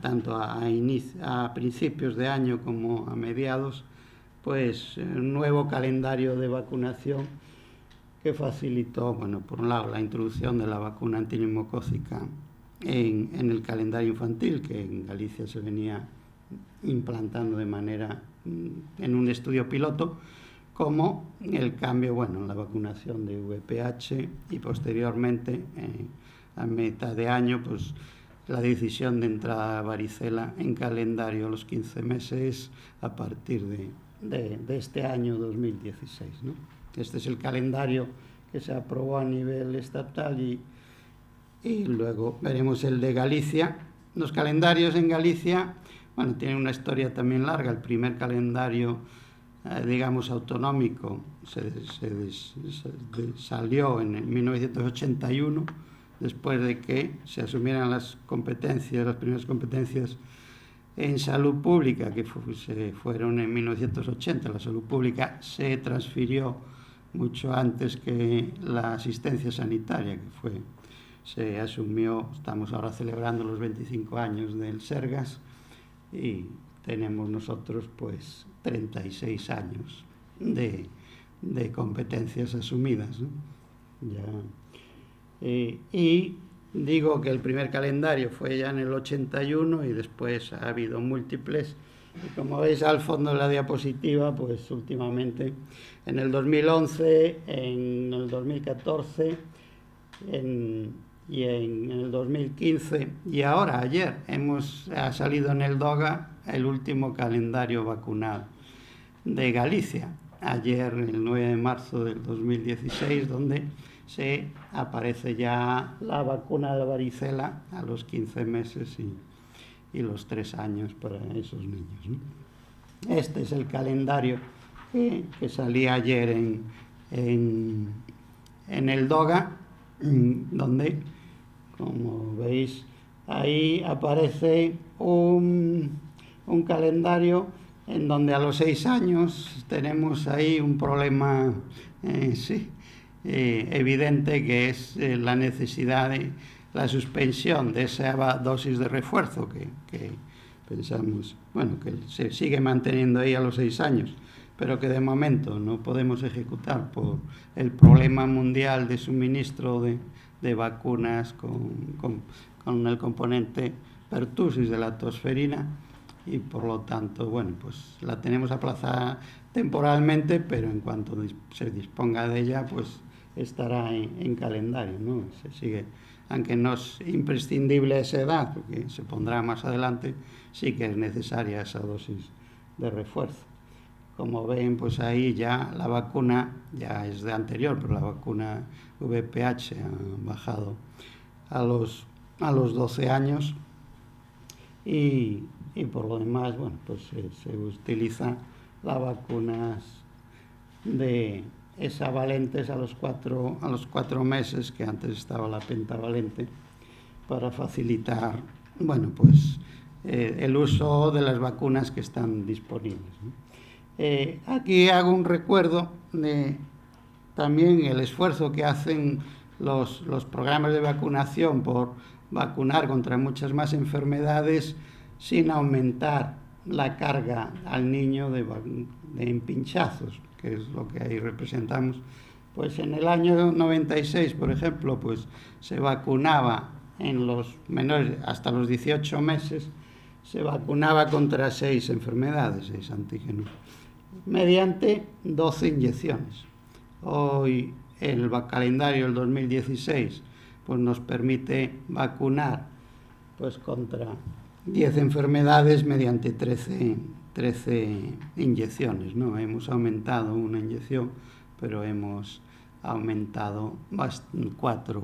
tanto a principios de año como a mediados, pues un nuevo calendario de vacunación que facilitó, bueno, por un lado la introducción de la vacuna antineumocócica en el calendario infantil, que en Galicia se venía implantando de manera en un estudio piloto, como el cambio, bueno, en la vacunación de VPH, y posteriormente a mitad de año, pues la decisión de entrada a varicela en calendario a los 15 meses a partir de este año 2016, ¿no? Este es el calendario que se aprobó a nivel estatal, y luego veremos el de Galicia. Los calendarios en Galicia, bueno, tienen una historia también larga. El primer calendario, digamos, autonómico salió en 1981, después de que se asumieran las primeras competencias en salud pública, que se fueron en 1980. La salud pública se transfirió mucho antes que la asistencia sanitaria, se asumió. Estamos ahora celebrando los 25 años del Sergas, y tenemos nosotros pues 36 años de competencias asumidas, ¿no? Y digo que el primer calendario fue ya en el 81, y después ha habido múltiples. Y como veis al fondo de la diapositiva, pues últimamente, en el 2011, en el 2014, y en el 2015, y ahora ayer ha salido en el DOGA el último calendario vacunal de Galicia. Ayer, el 9 de marzo del 2016, donde se aparece ya la vacuna de la varicela a los 15 meses y los 3 años para esos niños, ¿no? Este es el calendario que salía ayer en el DOGA, donde, como veis, ahí aparece un calendario en donde a los 6 años tenemos ahí un problema evidente, que es la necesidad de la suspensión de esa dosis de refuerzo que pensamos, bueno, que se sigue manteniendo ahí a los 6 años, pero que de momento no podemos ejecutar por el problema mundial de suministro de vacunas con el componente pertussis de la tosferina, y por lo tanto, bueno, pues la tenemos aplazada temporalmente, pero en cuanto se disponga de ella, pues estará en calendario, ¿no? Se sigue, aunque no es imprescindible esa edad, porque se pondrá más adelante, sí que es necesaria esa dosis de refuerzo. Como ven, pues ahí ya la vacuna ya es de anterior, pero la vacuna VPH ha bajado a los 12 años, y por lo demás, bueno, pues se utiliza las vacunas de hexavalentes a los 4 meses, que antes estaba la pentavalente, para facilitar, bueno, pues el uso de las vacunas que están disponibles, ¿no? Aquí hago un recuerdo de también el esfuerzo que hacen los programas de vacunación por vacunar contra muchas más enfermedades sin aumentar la carga al niño de pinchazos, que es lo que ahí representamos. Pues en el año 96, por ejemplo, pues se vacunaba en los menores hasta los 18 meses, se vacunaba contra 6 enfermedades, 6 antígenos, mediante 12 inyecciones. Hoy el calendario del 2016 pues nos permite vacunar pues contra 10 enfermedades mediante 13 inyecciones, ¿no? Hemos aumentado una inyección, pero hemos aumentado 4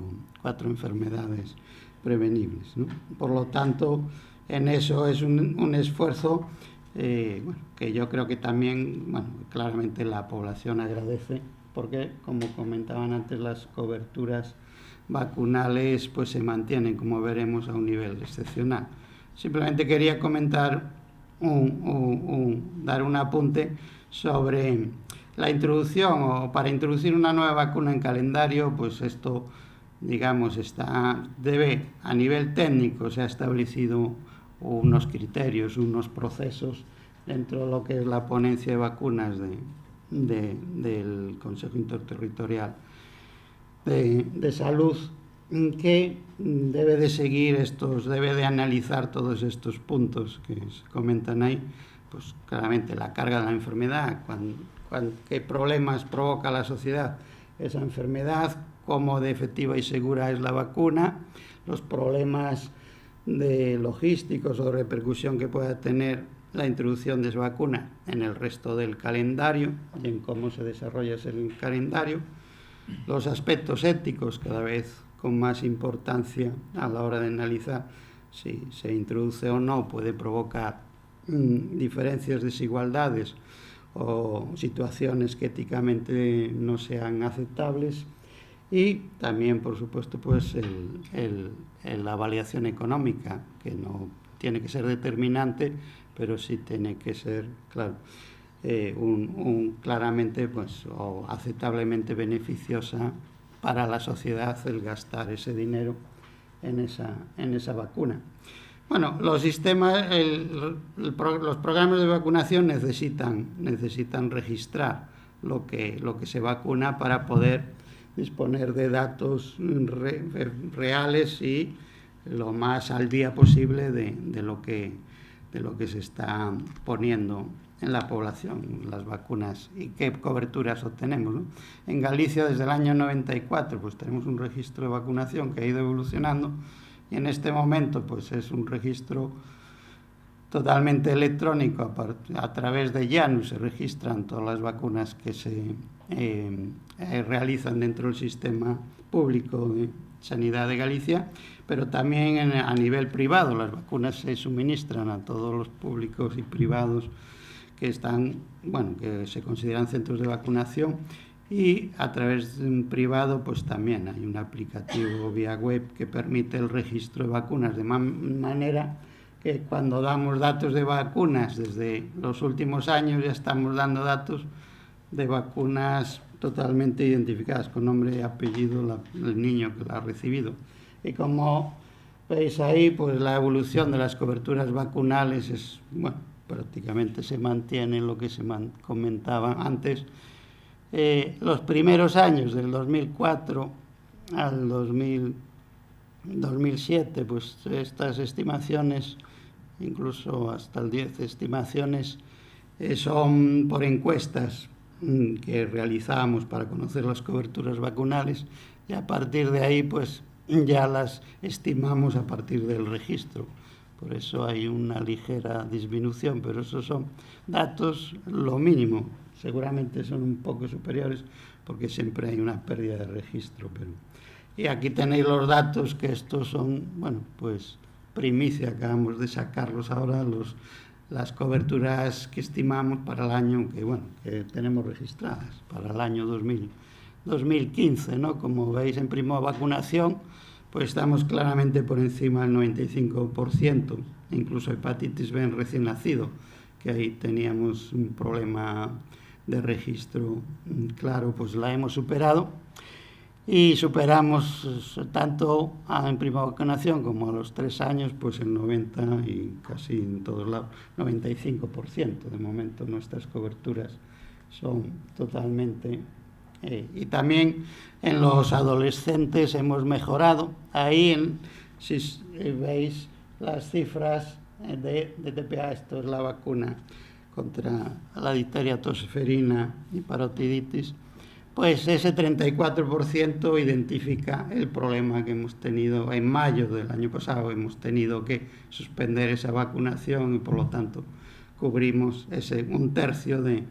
enfermedades prevenibles, ¿no? Por lo tanto, en eso es un esfuerzo bueno, que yo creo que también, bueno, claramente la población agradece, porque, como comentaban antes, las coberturas vacunales pues se mantienen, como veremos, a un nivel excepcional. Simplemente quería comentar, dar un apunte sobre la introducción, o para introducir una nueva vacuna en calendario, pues esto, digamos, a nivel técnico se ha establecido unos criterios, unos procesos dentro de lo que es la ponencia de vacunas del Consejo Interterritorial de Salud, que debe de seguir debe de analizar todos estos puntos que se comentan ahí, pues claramente la carga de la enfermedad, qué problemas provoca a la sociedad esa enfermedad, cómo de efectiva y segura es la vacuna, los problemas logísticos o de repercusión que pueda tener la introducción de esa vacuna en el resto del calendario y en cómo se desarrolla ese calendario, los aspectos éticos cada vez con más importancia a la hora de analizar si se introduce o no, puede provocar diferencias, desigualdades o situaciones que éticamente no sean aceptables, y también, por supuesto, pues la avaliación económica, que no tiene que ser determinante, pero sí tiene que ser, claro, claramente pues, o aceptablemente beneficiosa para la sociedad el gastar ese dinero en esa vacuna. Bueno, los programas de vacunación necesitan registrar lo que se vacuna para poder disponer de datos reales y lo más al día posible de lo que se está poniendo en la población, las vacunas, y qué coberturas obtenemos, ¿no? En Galicia, desde el año 94, pues tenemos un registro de vacunación que ha ido evolucionando, y en este momento pues es un registro totalmente electrónico. A través de Janus se registran todas las vacunas que se realizan dentro del sistema público de sanidad de Galicia, pero también a nivel privado. Las vacunas se suministran a todos los públicos y privados que se consideran centros de vacunación, y a través de un privado pues también hay un aplicativo vía web que permite el registro de vacunas, de manera que cuando damos datos de vacunas desde los últimos años ya estamos dando datos de vacunas totalmente identificadas con nombre y apellido del niño que la ha recibido. Y como veis ahí, pues la evolución de las coberturas vacunales prácticamente se mantiene lo que se comentaba antes. Los primeros años, del 2004 al 2007, pues estas estimaciones, incluso hasta el 10 estimaciones, son por encuestas que realizamos para conocer las coberturas vacunales, y a partir de ahí pues ya las estimamos a partir del registro. Por eso hay una ligera disminución, pero esos son datos lo mínimo. Seguramente son un poco superiores porque siempre hay una pérdida de registro. Y aquí tenéis los datos, que estos son, pues primicia, acabamos de sacarlos ahora, las coberturas que estimamos para el año que tenemos registradas, para el año 2015, ¿no? Como veis, en prima vacunación, pues estamos claramente por encima del 95%, incluso hepatitis B en recién nacido, que ahí teníamos un problema de registro claro, pues la hemos superado, y superamos tanto en prima vacunación como a los 3 años, pues el 90% y casi en todos lados, 95%. De momento nuestras coberturas son totalmente... y también en los adolescentes hemos mejorado. Ahí, si veis las cifras de TPA, esto es la vacuna contra la difteria, tosferina y parotiditis, pues ese 34% identifica el problema que hemos tenido en mayo del año pasado. Hemos tenido que suspender esa vacunación y por lo tanto cubrimos un tercio de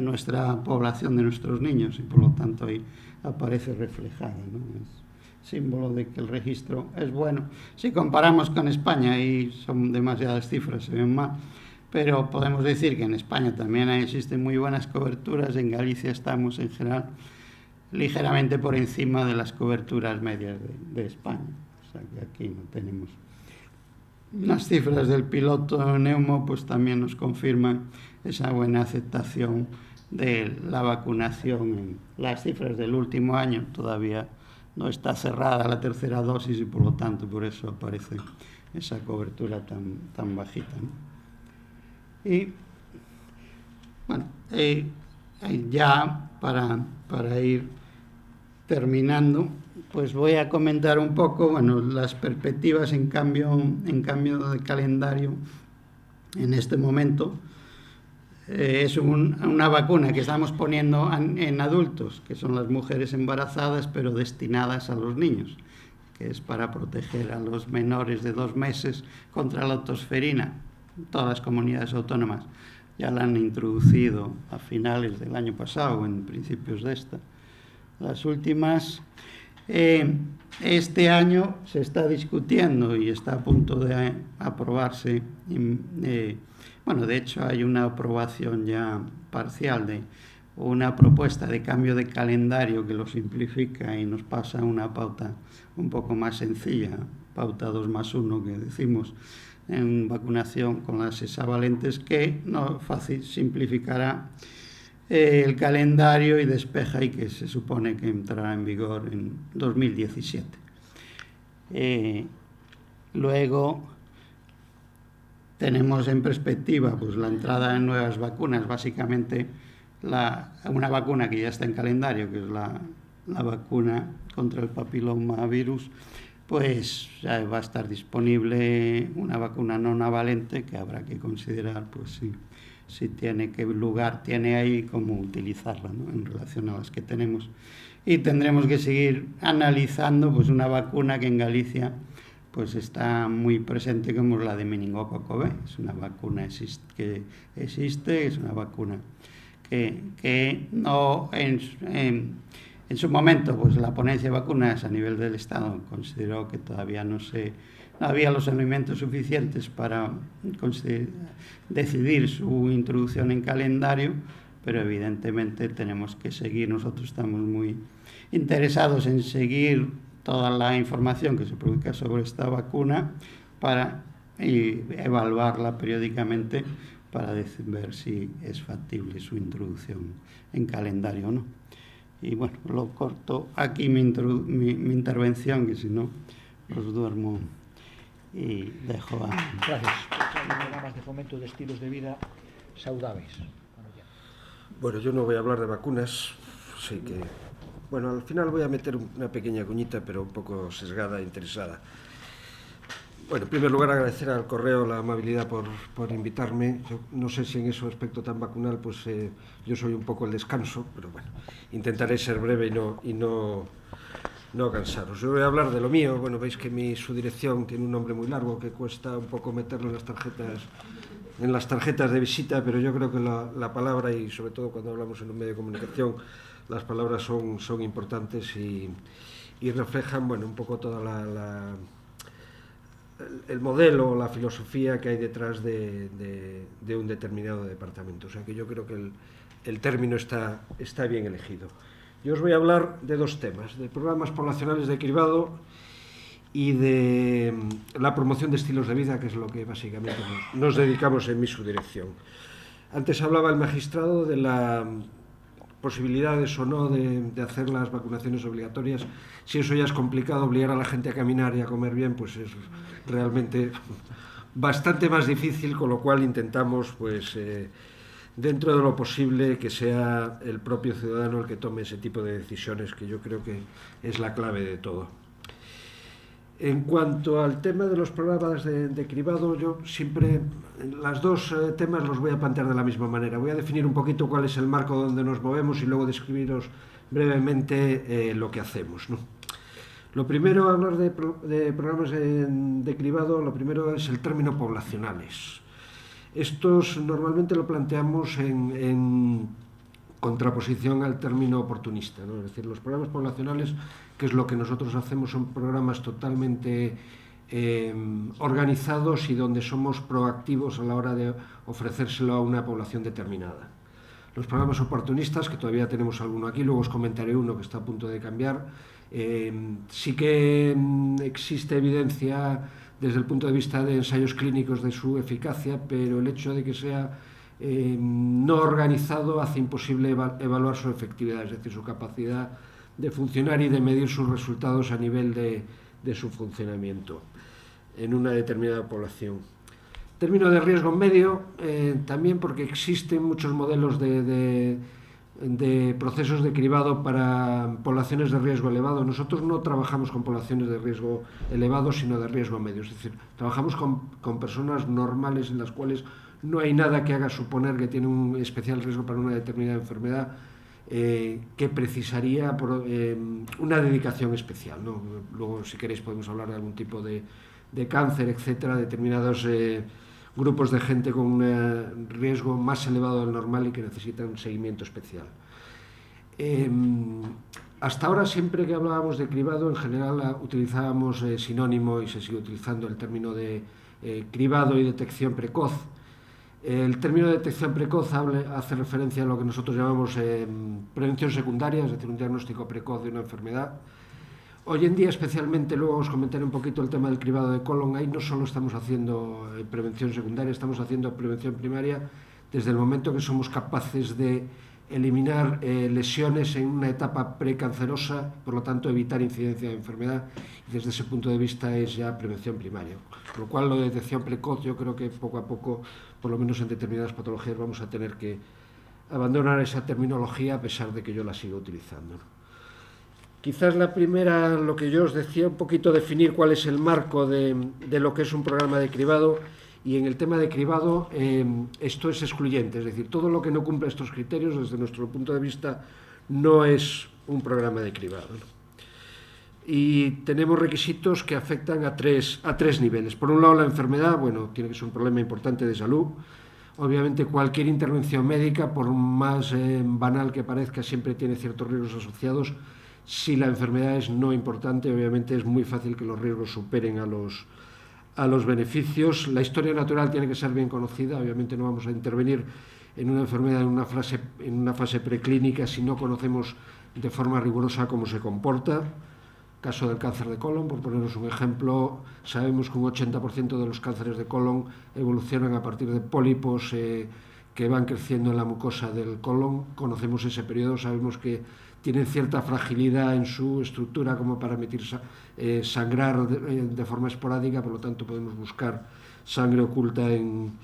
nuestra población, de nuestros niños, y por lo tanto ahí aparece reflejado, ¿no? Es símbolo de que el registro es bueno. Si comparamos con España, y son demasiadas cifras, se ven mal, pero podemos decir que en España también existen muy buenas coberturas. En Galicia estamos en general ligeramente por encima de las coberturas medias de España. O sea que aquí no tenemos. Las cifras del piloto Neumo pues también nos confirman esa buena aceptación de la vacunación. Las cifras del último año todavía no está cerrada la tercera dosis y por lo tanto por eso aparece esa cobertura tan bajita, ¿no? Y bueno, ya para ir terminando, pues voy a comentar un poco, bueno, las perspectivas en cambio de calendario en este momento. Es una vacuna que estamos poniendo en adultos, que son las mujeres embarazadas, pero destinadas a los niños, que es para proteger a los menores de 2 meses contra la tosferina. Todas las comunidades autónomas ya la han introducido a finales del año pasado, en principios de esta. Las últimas, este año se está discutiendo y está a punto de aprobarse. Bueno, de hecho hay una aprobación ya parcial de una propuesta de cambio de calendario que lo simplifica y nos pasa a una pauta un poco más sencilla, pauta 2+1 que decimos en vacunación con las hexavalentes, que no fácil simplificará el calendario y despeja, y que se supone que entrará en vigor en 2017. Luego tenemos en perspectiva pues la entrada de nuevas vacunas, básicamente una vacuna que ya está en calendario, que es la vacuna contra el papilomavirus, pues ya va a estar disponible una vacuna no navalente que habrá que considerar pues si tiene qué lugar tiene ahí, cómo utilizarla, ¿no?, en relación a las que tenemos. Y tendremos que seguir analizando pues una vacuna que en Galicia pues está muy presente, como la de meningococo B. Es una vacuna que existe, es una vacuna que no en su momento pues la ponencia de vacunas a nivel del Estado consideró que todavía no había los elementos suficientes para decidir su introducción en calendario, pero evidentemente tenemos que seguir. Nosotros estamos muy interesados en seguir toda la información que se publica sobre esta vacuna para evaluarla periódicamente para ver si es factible su introducción en calendario o no. Y bueno, lo corto aquí mi intervención, que si no os duermo y dejo a... Gracias. Programas de fomento de estilos de vida saludables. Bueno, yo no voy a hablar de vacunas, sí que... Bueno, al final voy a meter una pequeña cuñita, pero un poco sesgada e interesada. Bueno, en primer lugar, agradecer al Correo la amabilidad por invitarme. Yo no sé si en ese aspecto tan vacunal, pues yo soy un poco el descanso, pero bueno, intentaré ser breve y no cansaros. Yo voy a hablar de lo mío. Bueno, veis que mi subdirección tiene un nombre muy largo que cuesta un poco meterlo en las tarjetas de visita, pero yo creo que la palabra, y sobre todo cuando hablamos en un medio de comunicación, las palabras son importantes y reflejan, bueno, un poco toda el modelo, la filosofía que hay detrás de un determinado departamento. O sea que yo creo que el término está bien elegido. Yo os voy a hablar de 2 temas, de programas poblacionales de cribado y de la promoción de estilos de vida, que es lo que básicamente nos dedicamos en mi subdirección. Antes hablaba el magistrado de la posibilidades o no de hacer las vacunaciones obligatorias. Si eso ya es complicado, obligar a la gente a caminar y a comer bien, pues es realmente bastante más difícil, con lo cual intentamos, pues dentro de lo posible, que sea el propio ciudadano el que tome ese tipo de decisiones, que yo creo que es la clave de todo. En cuanto al tema de los programas de cribado, yo siempre, las 2 temas los voy a plantear de la misma manera. Voy a definir un poquito cuál es el marco donde nos movemos y luego describiros brevemente lo que hacemos, ¿no? Lo primero, hablar de programas de cribado, lo primero es el término poblacionales. Estos normalmente lo planteamos en contraposición al término oportunista, ¿no? Es decir, los programas poblacionales, que es lo que nosotros hacemos, son programas totalmente organizados y donde somos proactivos a la hora de ofrecérselo a una población determinada. Los programas oportunistas, que todavía tenemos alguno aquí, luego os comentaré uno que está a punto de cambiar, sí que existe evidencia desde el punto de vista de ensayos clínicos de su eficacia, pero el hecho de que sea no organizado hace imposible evaluar su efectividad, es decir, su capacidad de funcionar y de medir sus resultados a nivel de su funcionamiento en una determinada población. Término de riesgo medio, también porque existen muchos modelos de procesos de cribado para poblaciones de riesgo elevado. Nosotros no trabajamos con poblaciones de riesgo elevado, sino de riesgo medio. Es decir, trabajamos con personas normales en las cuales no hay nada que haga suponer que tiene un especial riesgo para una determinada enfermedad que precisaría una dedicación especial, ¿no? Luego, si queréis, podemos hablar de algún tipo de cáncer, etcétera, determinados grupos de gente con un riesgo más elevado del normal y que necesitan un seguimiento especial. Hasta ahora, siempre que hablábamos de cribado, en general utilizábamos sinónimo, y se sigue utilizando el término de cribado y detección precoz. El término de detección precoz hace referencia a lo que nosotros llamamos prevención secundaria, es decir, un diagnóstico precoz de una enfermedad. Hoy en día, especialmente, luego os comentaré un poquito el tema del cribado de colon. Ahí no solo estamos haciendo prevención secundaria, estamos haciendo prevención primaria desde el momento que somos capaces de eliminar lesiones en una etapa precancerosa, por lo tanto evitar incidencia de enfermedad, y desde ese punto de vista es ya prevención primaria. Por lo cual, lo de detección precoz, yo creo que poco a poco, por lo menos en determinadas patologías, vamos a tener que abandonar esa terminología, a pesar de que yo la sigo utilizando. Quizás la primera, lo que yo os decía, un poquito definir cuál es el marco de lo que es un programa de cribado, y en el tema de cribado esto es excluyente, es decir, todo lo que no cumple estos criterios, desde nuestro punto de vista, no es un programa de cribado, ¿no? Y tenemos requisitos que afectan a tres niveles. Por un lado, la enfermedad, bueno, tiene que ser un problema importante de salud. Obviamente, cualquier intervención médica, por más banal que parezca, siempre tiene ciertos riesgos asociados. Si la enfermedad es no importante, obviamente es muy fácil que los riesgos superen a los beneficios. La historia natural tiene que ser bien conocida. Obviamente no vamos a intervenir en una enfermedad en una fase preclínica si no conocemos de forma rigurosa cómo se comporta. Caso del cáncer de colon, por poneros un ejemplo, sabemos que un 80% de los cánceres de colon evolucionan a partir de pólipos que van creciendo en la mucosa del colon. Conocemos ese periodo, sabemos que tienen cierta fragilidad en su estructura como para sangrar de forma esporádica, por lo tanto podemos buscar sangre oculta en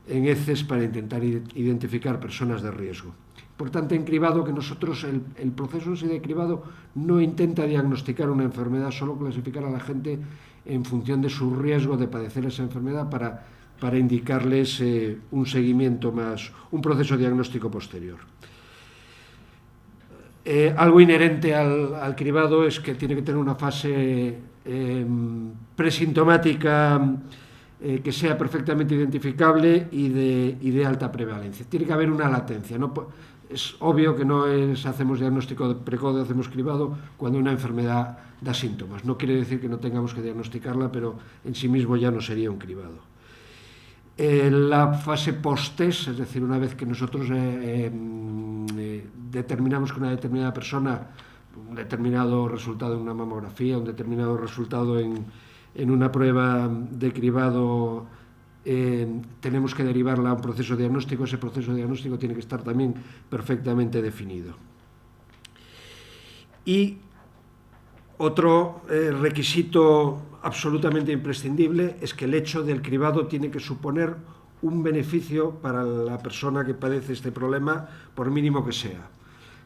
heces para intentar identificar personas de riesgo. Importante en cribado que nosotros, el proceso en sí de cribado no intenta diagnosticar una enfermedad, solo clasificar a la gente en función de su riesgo de padecer esa enfermedad para indicarles un seguimiento más, un proceso diagnóstico posterior. Algo inherente al cribado es que tiene que tener una fase presintomática que sea perfectamente identificable y de alta prevalencia. Tiene que haber una latencia, ¿no? Es obvio que no hacemos diagnóstico precoz, hacemos cribado cuando una enfermedad da síntomas. No quiere decir que no tengamos que diagnosticarla, pero en sí mismo ya no sería un cribado. La fase post-test, es decir, una vez que nosotros determinamos que una determinada persona, un determinado resultado en una mamografía, un determinado resultado en una prueba de cribado, tenemos que derivarla a un proceso diagnóstico. Ese proceso diagnóstico tiene que estar también perfectamente definido. Y otro requisito absolutamente imprescindible es que el hecho del cribado tiene que suponer un beneficio para la persona que padece este problema, por mínimo que sea.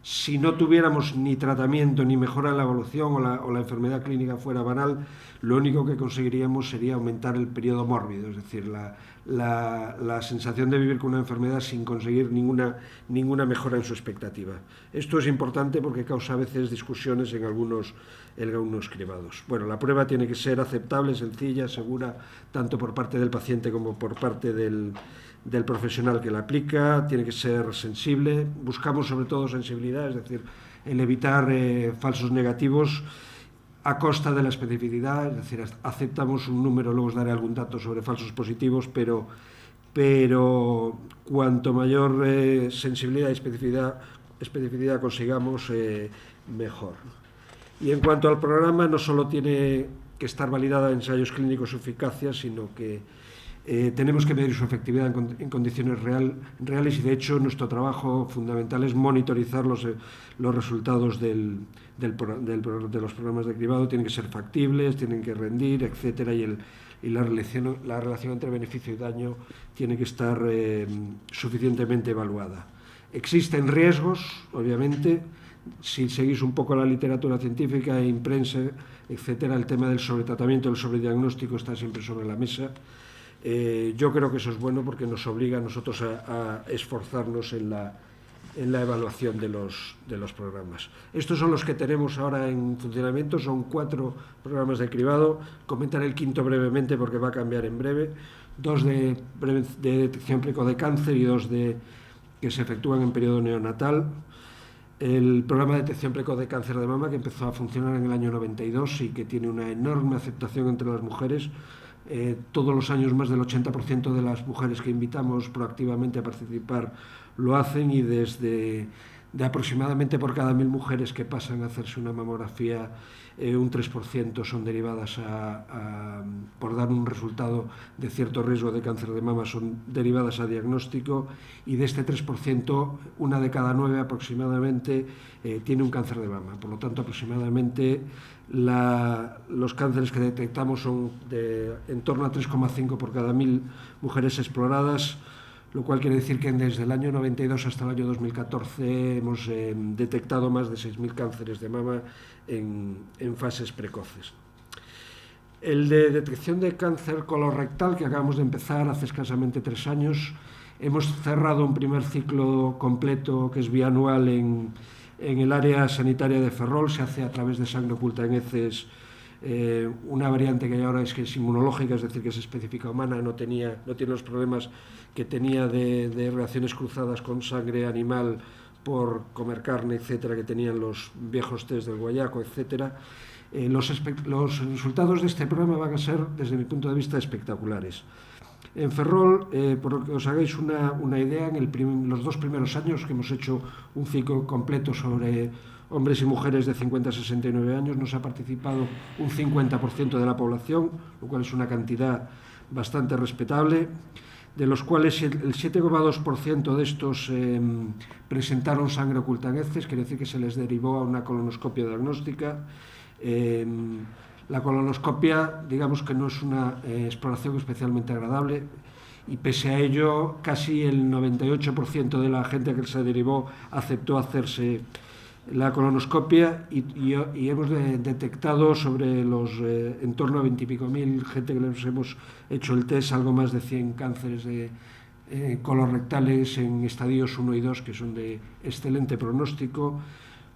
Si no tuviéramos ni tratamiento ni mejora en la evolución o la enfermedad clínica fuera banal, lo único que conseguiríamos sería aumentar el periodo mórbido, es decir, la sensación de vivir con una enfermedad sin conseguir ninguna mejora en su expectativa. Esto es importante porque causa a veces discusiones en algunos cribados. Bueno, la prueba tiene que ser aceptable, sencilla, segura, tanto por parte del paciente como por parte del profesional que la aplica. Tiene que ser sensible. Buscamos sobre todo sensibilidad, es decir, el evitar falsos negativos. a costa de la especificidad, es decir, aceptamos un número, luego os daré algún dato sobre falsos positivos, pero cuanto mayor sensibilidad y especificidad consigamos, mejor. Y en cuanto al programa, no solo tiene que estar validada en ensayos clínicos su eficacia, sino que tenemos que medir su efectividad en condiciones reales, y de hecho nuestro trabajo fundamental es monitorizar los resultados de los programas de cribado. Tienen que ser factibles, tienen que rendir, etcétera, y la relación entre beneficio y daño tiene que estar suficientemente evaluada. Existen riesgos, obviamente. Si seguís un poco la literatura científica, imprensa, etcétera, el tema del sobretratamiento, del sobrediagnóstico está siempre sobre la mesa. Yo creo que eso es bueno porque nos obliga a nosotros a esforzarnos en la evaluación de los programas. Estos son los que tenemos ahora en funcionamiento, son 4 programas de cribado. Comentaré el 5º brevemente porque va a cambiar en breve. 2 de detección precoz de cáncer y 2 que se efectúan en periodo neonatal. El programa de detección precoz de cáncer de mama, que empezó a funcionar en el año 92 y que tiene una enorme aceptación entre las mujeres. Todos los años más del 80% de las mujeres que invitamos proactivamente a participar lo hacen, y de aproximadamente por cada 1000 mujeres que pasan a hacerse una mamografía, un 3% son derivadas por dar un resultado de cierto riesgo de cáncer de mama, son derivadas a diagnóstico, y de este 3%, 1 de cada 9 aproximadamente tiene un cáncer de mama. Por lo tanto, aproximadamente los cánceres que detectamos son en torno a 3,5 por cada 1000 mujeres exploradas, lo cual quiere decir que desde el año 92 hasta el año 2014 hemos detectado más de 6.000 cánceres de mama en fases precoces. El de detección de cáncer colorectal, que acabamos de empezar hace escasamente 3 años, hemos cerrado un primer ciclo completo que es bianual en el área sanitaria de Ferrol. Se hace a través de sangre oculta en heces, una variante que hay ahora es que es inmunológica, es decir, que es específica humana, no tiene los problemas que tenía de reacciones cruzadas con sangre animal por comer carne, etcétera, que tenían los viejos test del guayaco, etcétera. Los resultados de este programa van a ser, desde mi punto de vista, espectaculares. En Ferrol, por que os hagáis una idea, en los 2 primeros años que hemos hecho un ciclo completo sobre hombres y mujeres de 50 a 69 años, nos ha participado un 50% de la población, lo cual es una cantidad bastante respetable, de los cuales el 7,2% de estos presentaron sangre oculta en heces, quiere decir que se les derivó a una colonoscopia diagnóstica. La colonoscopia, digamos que no es una exploración especialmente agradable, y pese a ello casi el 98% de la gente que se derivó aceptó hacerse la colonoscopia, y hemos detectado sobre los en torno a 20 y pico mil gente que les hemos hecho el test, algo más de 100 cánceres de colorectales en estadios 1 y 2 que son de excelente pronóstico,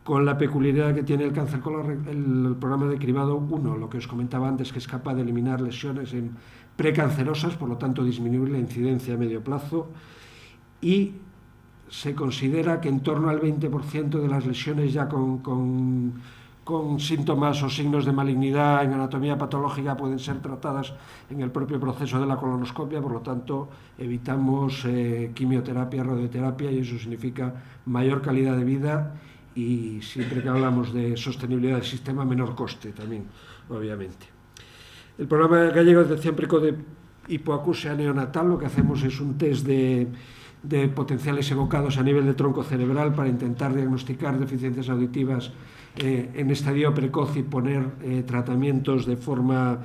con la peculiaridad que tiene el cáncer colorectal, el programa de cribado 1, lo que os comentaba antes, que es capaz de eliminar lesiones precancerosas, por lo tanto disminuir la incidencia a medio plazo, y se considera que en torno al 20% de las lesiones ya con síntomas o signos de malignidad en anatomía patológica pueden ser tratadas en el propio proceso de la colonoscopia. Por lo tanto, evitamos quimioterapia, radioterapia, y eso significa mayor calidad de vida, y siempre que hablamos de sostenibilidad del sistema, menor coste también, obviamente. El programa gallego de detección precoz de hipoacusia neonatal, lo que hacemos es un test de potenciales evocados a nivel de tronco cerebral para intentar diagnosticar deficiencias auditivas en estadio precoz y poner tratamientos de forma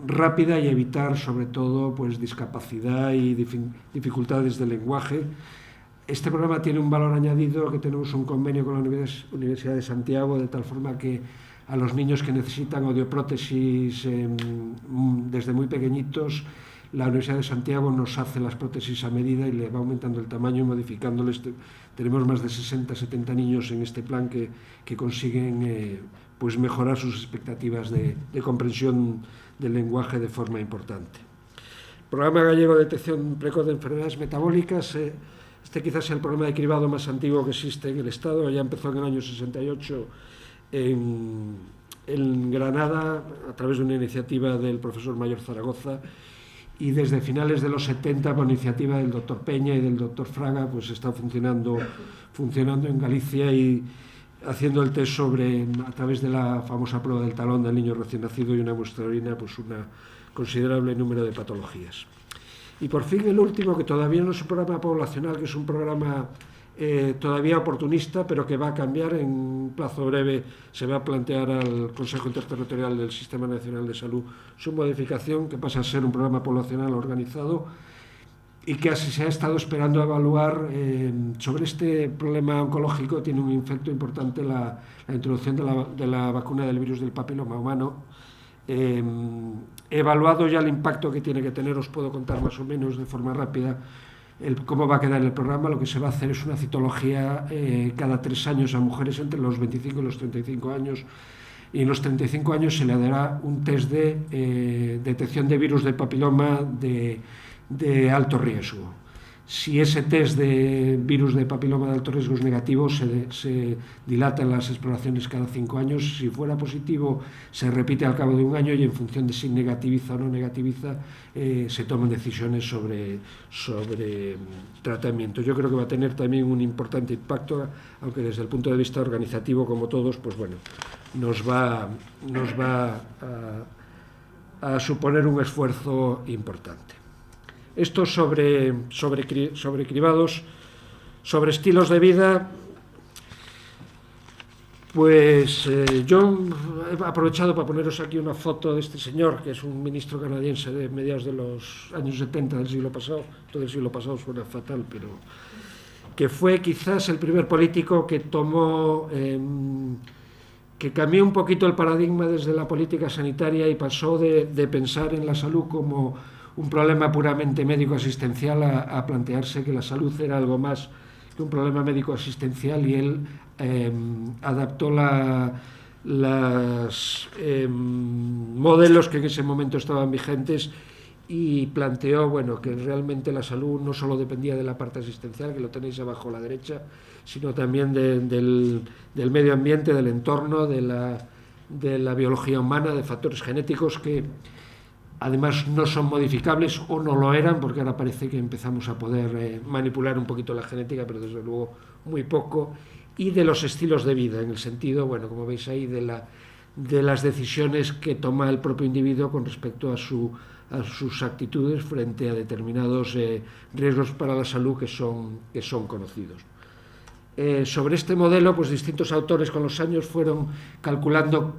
rápida y evitar sobre todo pues discapacidad y dificultades del lenguaje. Este programa tiene un valor añadido, que tenemos un convenio con la Universidad de Santiago, de tal forma que a los niños que necesitan audioprótesis desde muy pequeñitos, la Universidad de Santiago nos hace las prótesis a medida y le va aumentando el tamaño y modificándoles. Tenemos más de 60-70 niños en este plan que consiguen pues mejorar sus expectativas de comprensión del lenguaje de forma importante. El Programa Gallego de Detección Precoz de Enfermedades Metabólicas, este quizás sea el programa de cribado más antiguo que existe en el Estado. Ya empezó en el año 68 en Granada, a través de una iniciativa del profesor Mayor Zaragoza, y desde finales de los 70, por iniciativa del doctor Peña y del doctor Fraga, pues está funcionando en Galicia y haciendo el test a través de la famosa prueba del talón del niño recién nacido y una muestra de orina, pues un considerable número de patologías. Y por fin el último, que todavía no es un programa poblacional, que es un programa todavía oportunista, pero que va a cambiar en un plazo breve. Se va a plantear al Consejo Interterritorial del Sistema Nacional de Salud su modificación, que pasa a ser un programa poblacional organizado, y que así se ha estado esperando a evaluar sobre este problema oncológico. Tiene un efecto importante la introducción de la vacuna del virus del papiloma humano. Evaluado ya el impacto que tiene que tener, os puedo contar más o menos de forma rápida cómo va a quedar el programa. Lo que se va a hacer es una citología cada 3 años a mujeres entre los 25 y los 35 años, y en los 35 años se le dará un test de detección de virus del papiloma de alto riesgo. Si ese test de virus de papiloma de alto riesgo es negativo, se dilatan las exploraciones cada 5 años. Si fuera positivo, se repite al cabo de 1 año, y en función de si negativiza o no negativiza, se toman decisiones sobre tratamiento. Yo creo que va a tener también un importante impacto, aunque desde el punto de vista organizativo, como todos, pues bueno, nos va a suponer un esfuerzo importante. Esto sobre cribados, sobre estilos de vida. Pues yo he aprovechado para poneros aquí una foto de este señor, que es un ministro canadiense de mediados de los años 70 del siglo pasado. Todo el siglo pasado suena fatal, pero que fue quizás el primer político que tomó, que cambió un poquito el paradigma desde la política sanitaria y pasó de pensar en la salud como un problema puramente médico-asistencial a plantearse que la salud era algo más que un problema médico-asistencial, y él adaptó los modelos que en ese momento estaban vigentes y planteó, bueno, que realmente la salud no solo dependía de la parte asistencial, que lo tenéis abajo a la derecha, sino también del medio ambiente, del entorno, de la biología humana, de factores genéticos que además no son modificables, o no lo eran, porque ahora parece que empezamos a poder manipular un poquito la genética, pero desde luego muy poco, y de los estilos de vida, en el sentido, bueno, como veis ahí, de las decisiones que toma el propio individuo con respecto a sus actitudes frente a determinados riesgos para la salud que son conocidos. Sobre este modelo, pues distintos autores con los años fueron calculando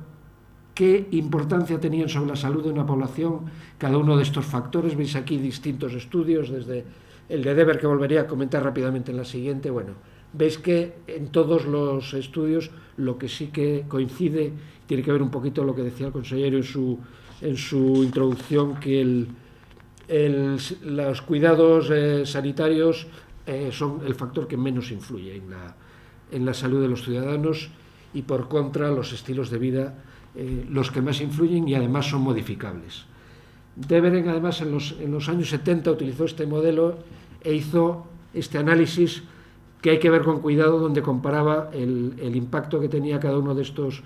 qué importancia tenían sobre la salud de una población cada uno de estos factores. Veis aquí distintos estudios, desde el de Dever, que volvería a comentar rápidamente en la siguiente. Bueno, veis que en todos los estudios lo que sí que coincide tiene que ver un poquito lo que decía el consejero en su introducción, que los cuidados sanitarios son el factor que menos influye en la salud de los ciudadanos, y por contra los estilos de vida los que más influyen y además son modificables. Deveren, además, en los años 70 utilizó este modelo e hizo este análisis que hay que ver con cuidado, donde comparaba el impacto que tenía cada uno de estos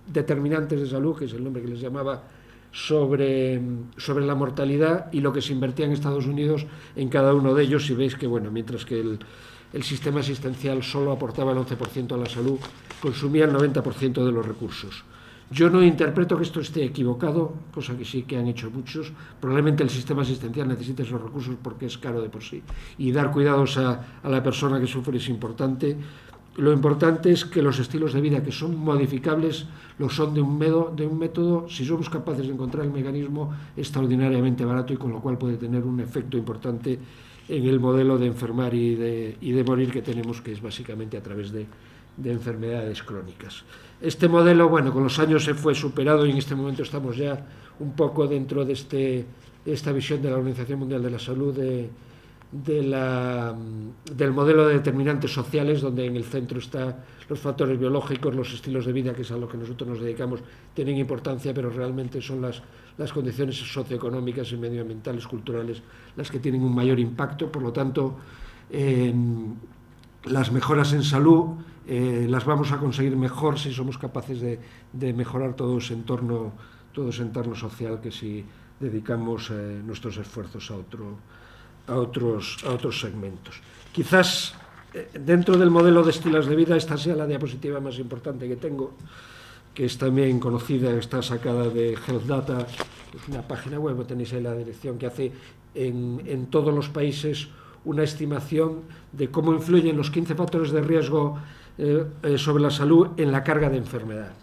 determinantes de salud, que es el nombre que les llamaba, sobre la mortalidad, y lo que se invertía en Estados Unidos en cada uno de ellos. Y veis que, bueno, mientras que el sistema asistencial solo aportaba el 11% a la salud, consumía el 90% de los recursos. Yo no interpreto que esto esté equivocado, cosa que sí que han hecho muchos. Probablemente el sistema asistencial necesite esos recursos porque es caro de por sí, y dar cuidados a la persona que sufre es importante. Lo importante es que los estilos de vida que son modificables lo son de un método, si somos capaces de encontrar el mecanismo, extraordinariamente barato, y con lo cual puede tener un efecto importante en el modelo de enfermar y de morir que tenemos, que es básicamente a través de enfermedades crónicas. Este modelo, bueno, con los años se fue superado, y en este momento estamos ya un poco dentro de esta visión de la Organización Mundial de la Salud del modelo de determinantes sociales, donde en el centro están los factores biológicos, los estilos de vida, que es a lo que nosotros nos dedicamos, tienen importancia, pero realmente son las condiciones socioeconómicas y medioambientales, culturales, las que tienen un mayor impacto. Por lo tanto, las mejoras en salud las vamos a conseguir mejor si somos capaces de mejorar todo ese entorno social, que si dedicamos nuestros esfuerzos a otros segmentos. Quizás dentro del modelo de estilos de vida esta sea la diapositiva más importante que tengo, que es también conocida, está sacada de Health Data, es una página web, tenéis ahí la dirección, que hace en todos los países una estimación de cómo influyen los 15 factores de riesgo sobre la salud en la carga de enfermedad.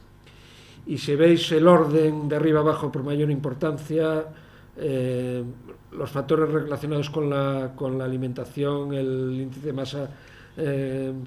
Y si veis el orden de arriba abajo por mayor importancia, los factores relacionados con la alimentación, el índice de masa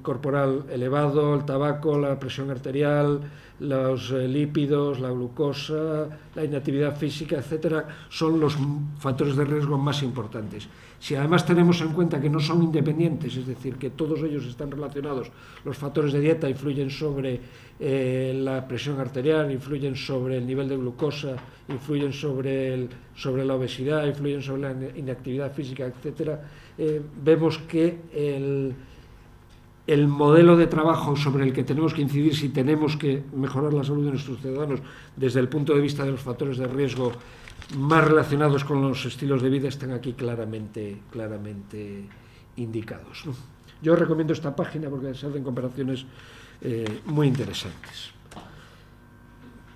corporal elevado, el tabaco, la presión arterial, los lípidos, la glucosa, la inactividad física, etcétera, son los factores de riesgo más importantes. Si además tenemos en cuenta que no son independientes, es decir, que todos ellos están relacionados, los factores de dieta influyen sobre la presión arterial, influyen sobre el nivel de glucosa, influyen sobre la obesidad, influyen sobre la inactividad física, etcétera, vemos que el modelo de trabajo sobre el que tenemos que incidir si tenemos que mejorar la salud de nuestros ciudadanos desde el punto de vista de los factores de riesgo más relacionados con los estilos de vida están aquí claramente indicados, ¿no? Yo recomiendo esta página porque se hacen comparaciones muy interesantes.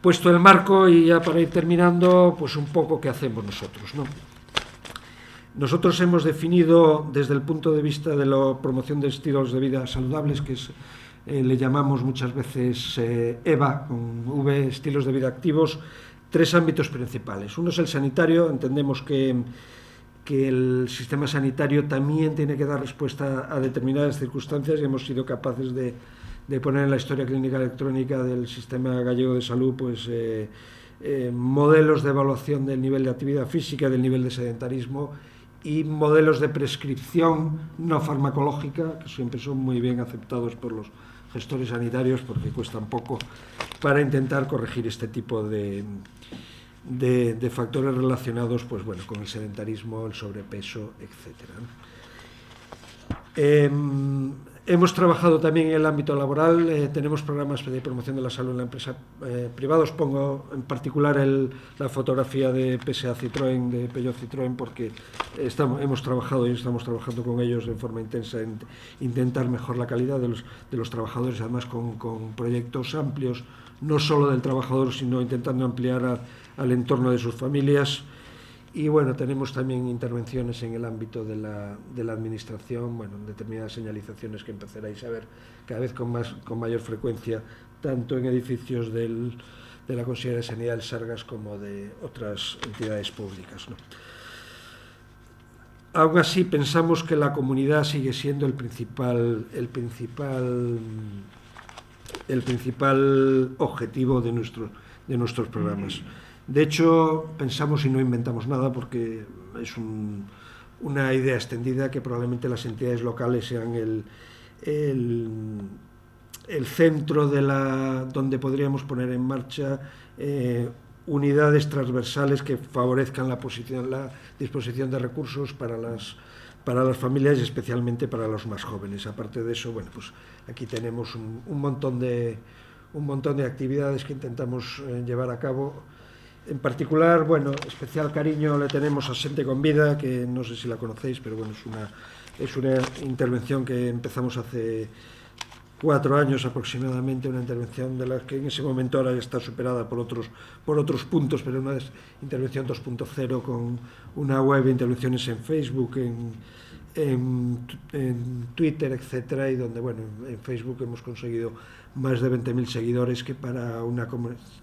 Puesto el marco y ya para ir terminando, pues un poco qué hacemos nosotros, ¿no? Nosotros hemos definido desde el punto de vista de la promoción de estilos de vida saludables, que le llamamos muchas veces EVA, con V, estilos de vida activos, 3 ámbitos principales. Uno es el sanitario. Entendemos que el sistema sanitario también tiene que dar respuesta a determinadas circunstancias y hemos sido capaces de poner en la historia clínica electrónica del sistema gallego de salud pues, modelos de evaluación del nivel de actividad física, del nivel de sedentarismo y modelos de prescripción no farmacológica, que siempre son muy bien aceptados por los gestores sanitarios porque cuestan poco, para intentar corregir este tipo de factores relacionados pues, bueno, con el sedentarismo, el sobrepeso, etc. Hemos trabajado también en el ámbito laboral, tenemos programas de promoción de la salud en la empresa privada. Os pongo en particular la fotografía de PSA Citroën, de Peugeot Citroën, porque hemos trabajado y estamos trabajando con ellos de forma intensa en intentar mejorar la calidad de los trabajadores, además con proyectos amplios, no solo del trabajador, sino intentando ampliar al entorno de sus familias. Y bueno, tenemos también intervenciones en el ámbito de la administración, bueno, determinadas señalizaciones que empezaréis a ver cada vez con mayor frecuencia, tanto en edificios de la Consejería de Sanidad del Sargas como de otras entidades públicas, ¿no? Aún así, pensamos que la comunidad sigue siendo el principal objetivo de nuestros programas. De hecho, pensamos y no inventamos nada porque es una idea extendida que probablemente las entidades locales sean el centro donde podríamos poner en marcha unidades transversales que favorezcan la disposición de recursos para las familias y especialmente para los más jóvenes. Aparte de eso, bueno, pues aquí tenemos un montón de actividades que intentamos llevar a cabo. En particular, bueno, especial cariño le tenemos a Xente con Vida, que no sé si la conocéis, pero bueno, es una intervención que empezamos hace 4 años aproximadamente, una intervención de la que en ese momento ahora está superada por otros puntos, pero una intervención 2.0 con una web de intervenciones en Facebook, en Twitter, etcétera, y donde, bueno, en Facebook hemos conseguido más de 20.000 seguidores, que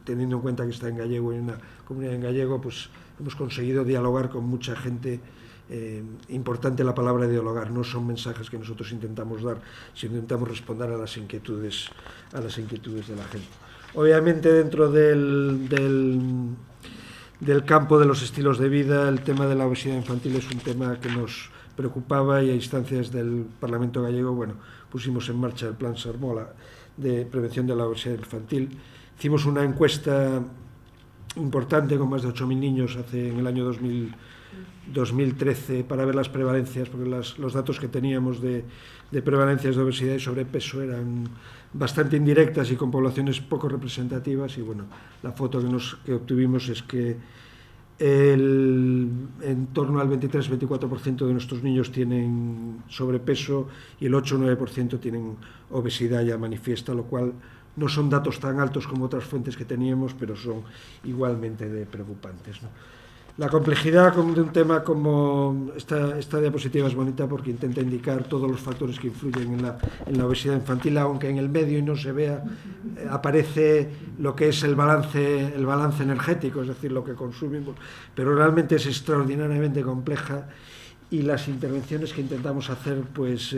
teniendo en cuenta que está en gallego y una comunidad en gallego, pues hemos conseguido dialogar con mucha gente. Importante la palabra dialogar, no son mensajes que nosotros intentamos dar, sino intentamos responder a las inquietudes de la gente. Obviamente, dentro del campo de los estilos de vida, el tema de la obesidad infantil es un tema que nos preocupaba, y a instancias del Parlamento gallego, bueno, pusimos en marcha el Plan Sarmola de prevención de la obesidad infantil. Hicimos una encuesta importante con más de 8.000 niños en el año 2000 2013 para ver las prevalencias, porque los datos que teníamos de prevalencias de obesidad y sobrepeso eran bastante indirectas y con poblaciones poco representativas, y bueno, la foto que obtuvimos es que en torno al 23-24% de nuestros niños tienen sobrepeso y el 8-9% tienen obesidad ya manifiesta, lo cual no son datos tan altos como otras fuentes que teníamos, pero son igualmente preocupantes, ¿no? La complejidad de un tema como esta diapositiva es bonita porque intenta indicar todos los factores que influyen en la obesidad infantil, aunque en el medio y no se vea, aparece lo que es el balance energético, es decir, lo que consumimos, pero realmente es extraordinariamente compleja, y las intervenciones que intentamos hacer pues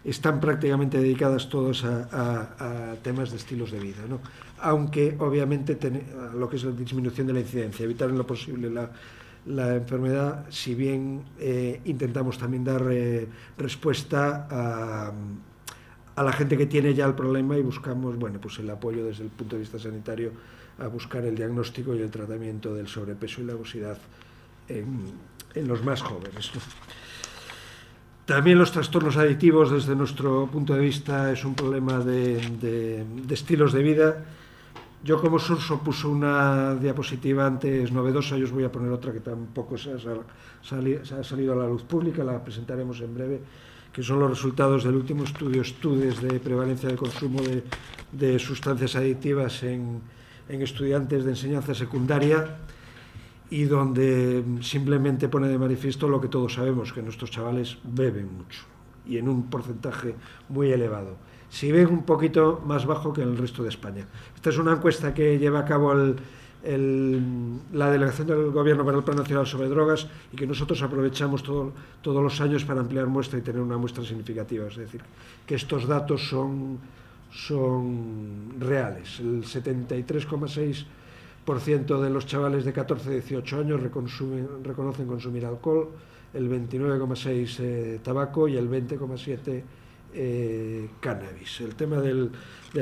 están prácticamente dedicadas todas a temas de estilos de vida, ¿no? Aunque obviamente a lo que es la disminución de la incidencia, evitar en lo posible la enfermedad, si bien intentamos también dar respuesta a la gente que tiene ya el problema, y buscamos, bueno, pues el apoyo desde el punto de vista sanitario a buscar el diagnóstico y el tratamiento del sobrepeso y la obesidad en los más jóvenes, ¿no? También los trastornos adictivos, desde nuestro punto de vista, es un problema de estilos de vida. Yo, como Surso puso una diapositiva antes novedosa, yo os voy a poner otra que tampoco se ha salido a la luz pública, la presentaremos en breve, que son los resultados del último estudio Estudes de prevalencia de consumo de sustancias adictivas en estudiantes de enseñanza secundaria, y donde simplemente pone de manifiesto lo que todos sabemos, que nuestros chavales beben mucho, y en un porcentaje muy elevado. Si ven un poquito más bajo que en el resto de España. Esta es una encuesta que lleva a cabo la Delegación del Gobierno para el Plan Nacional sobre Drogas, y que nosotros aprovechamos todos los años para ampliar muestra y tener una muestra significativa. Es decir, que estos datos son reales. El 73,6% de los chavales de 14 a 18 años reconocen consumir alcohol, el 29,6% tabaco y el 20,7% cannabis. El tema del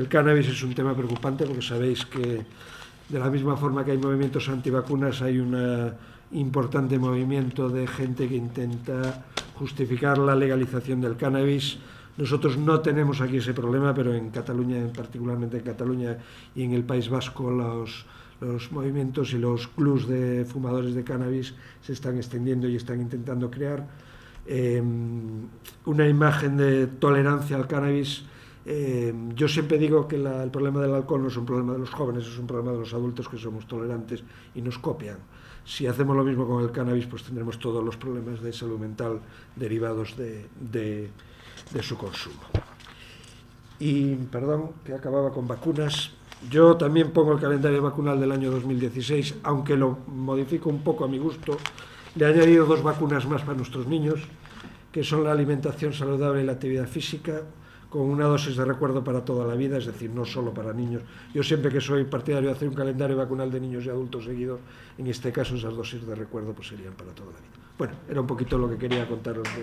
cannabis es un tema preocupante, porque sabéis que de la misma forma que hay movimientos antivacunas, hay un importante movimiento de gente que intenta justificar la legalización del cannabis. Nosotros no tenemos aquí ese problema, pero en Cataluña, particularmente en Cataluña y en el País Vasco, los movimientos y los clubs de fumadores de cannabis se están extendiendo y están intentando crear una imagen de tolerancia al cannabis. Yo siempre digo que el problema del alcohol no es un problema de los jóvenes, es un problema de los adultos, que somos tolerantes y nos copian. Si hacemos lo mismo con el cannabis, pues tendremos todos los problemas de salud mental derivados de su consumo. Y, perdón, que acababa con vacunas. Yo también pongo el calendario vacunal del año 2016, aunque lo modifico un poco a mi gusto. Le he añadido 2 vacunas más para nuestros niños, que son la alimentación saludable y la actividad física, con una dosis de recuerdo para toda la vida, es decir, no solo para niños. Yo siempre que soy partidario de hacer un calendario vacunal de niños y adultos seguido, en este caso esas dosis de recuerdo pues serían para toda la vida. Bueno, era un poquito lo que quería contaros de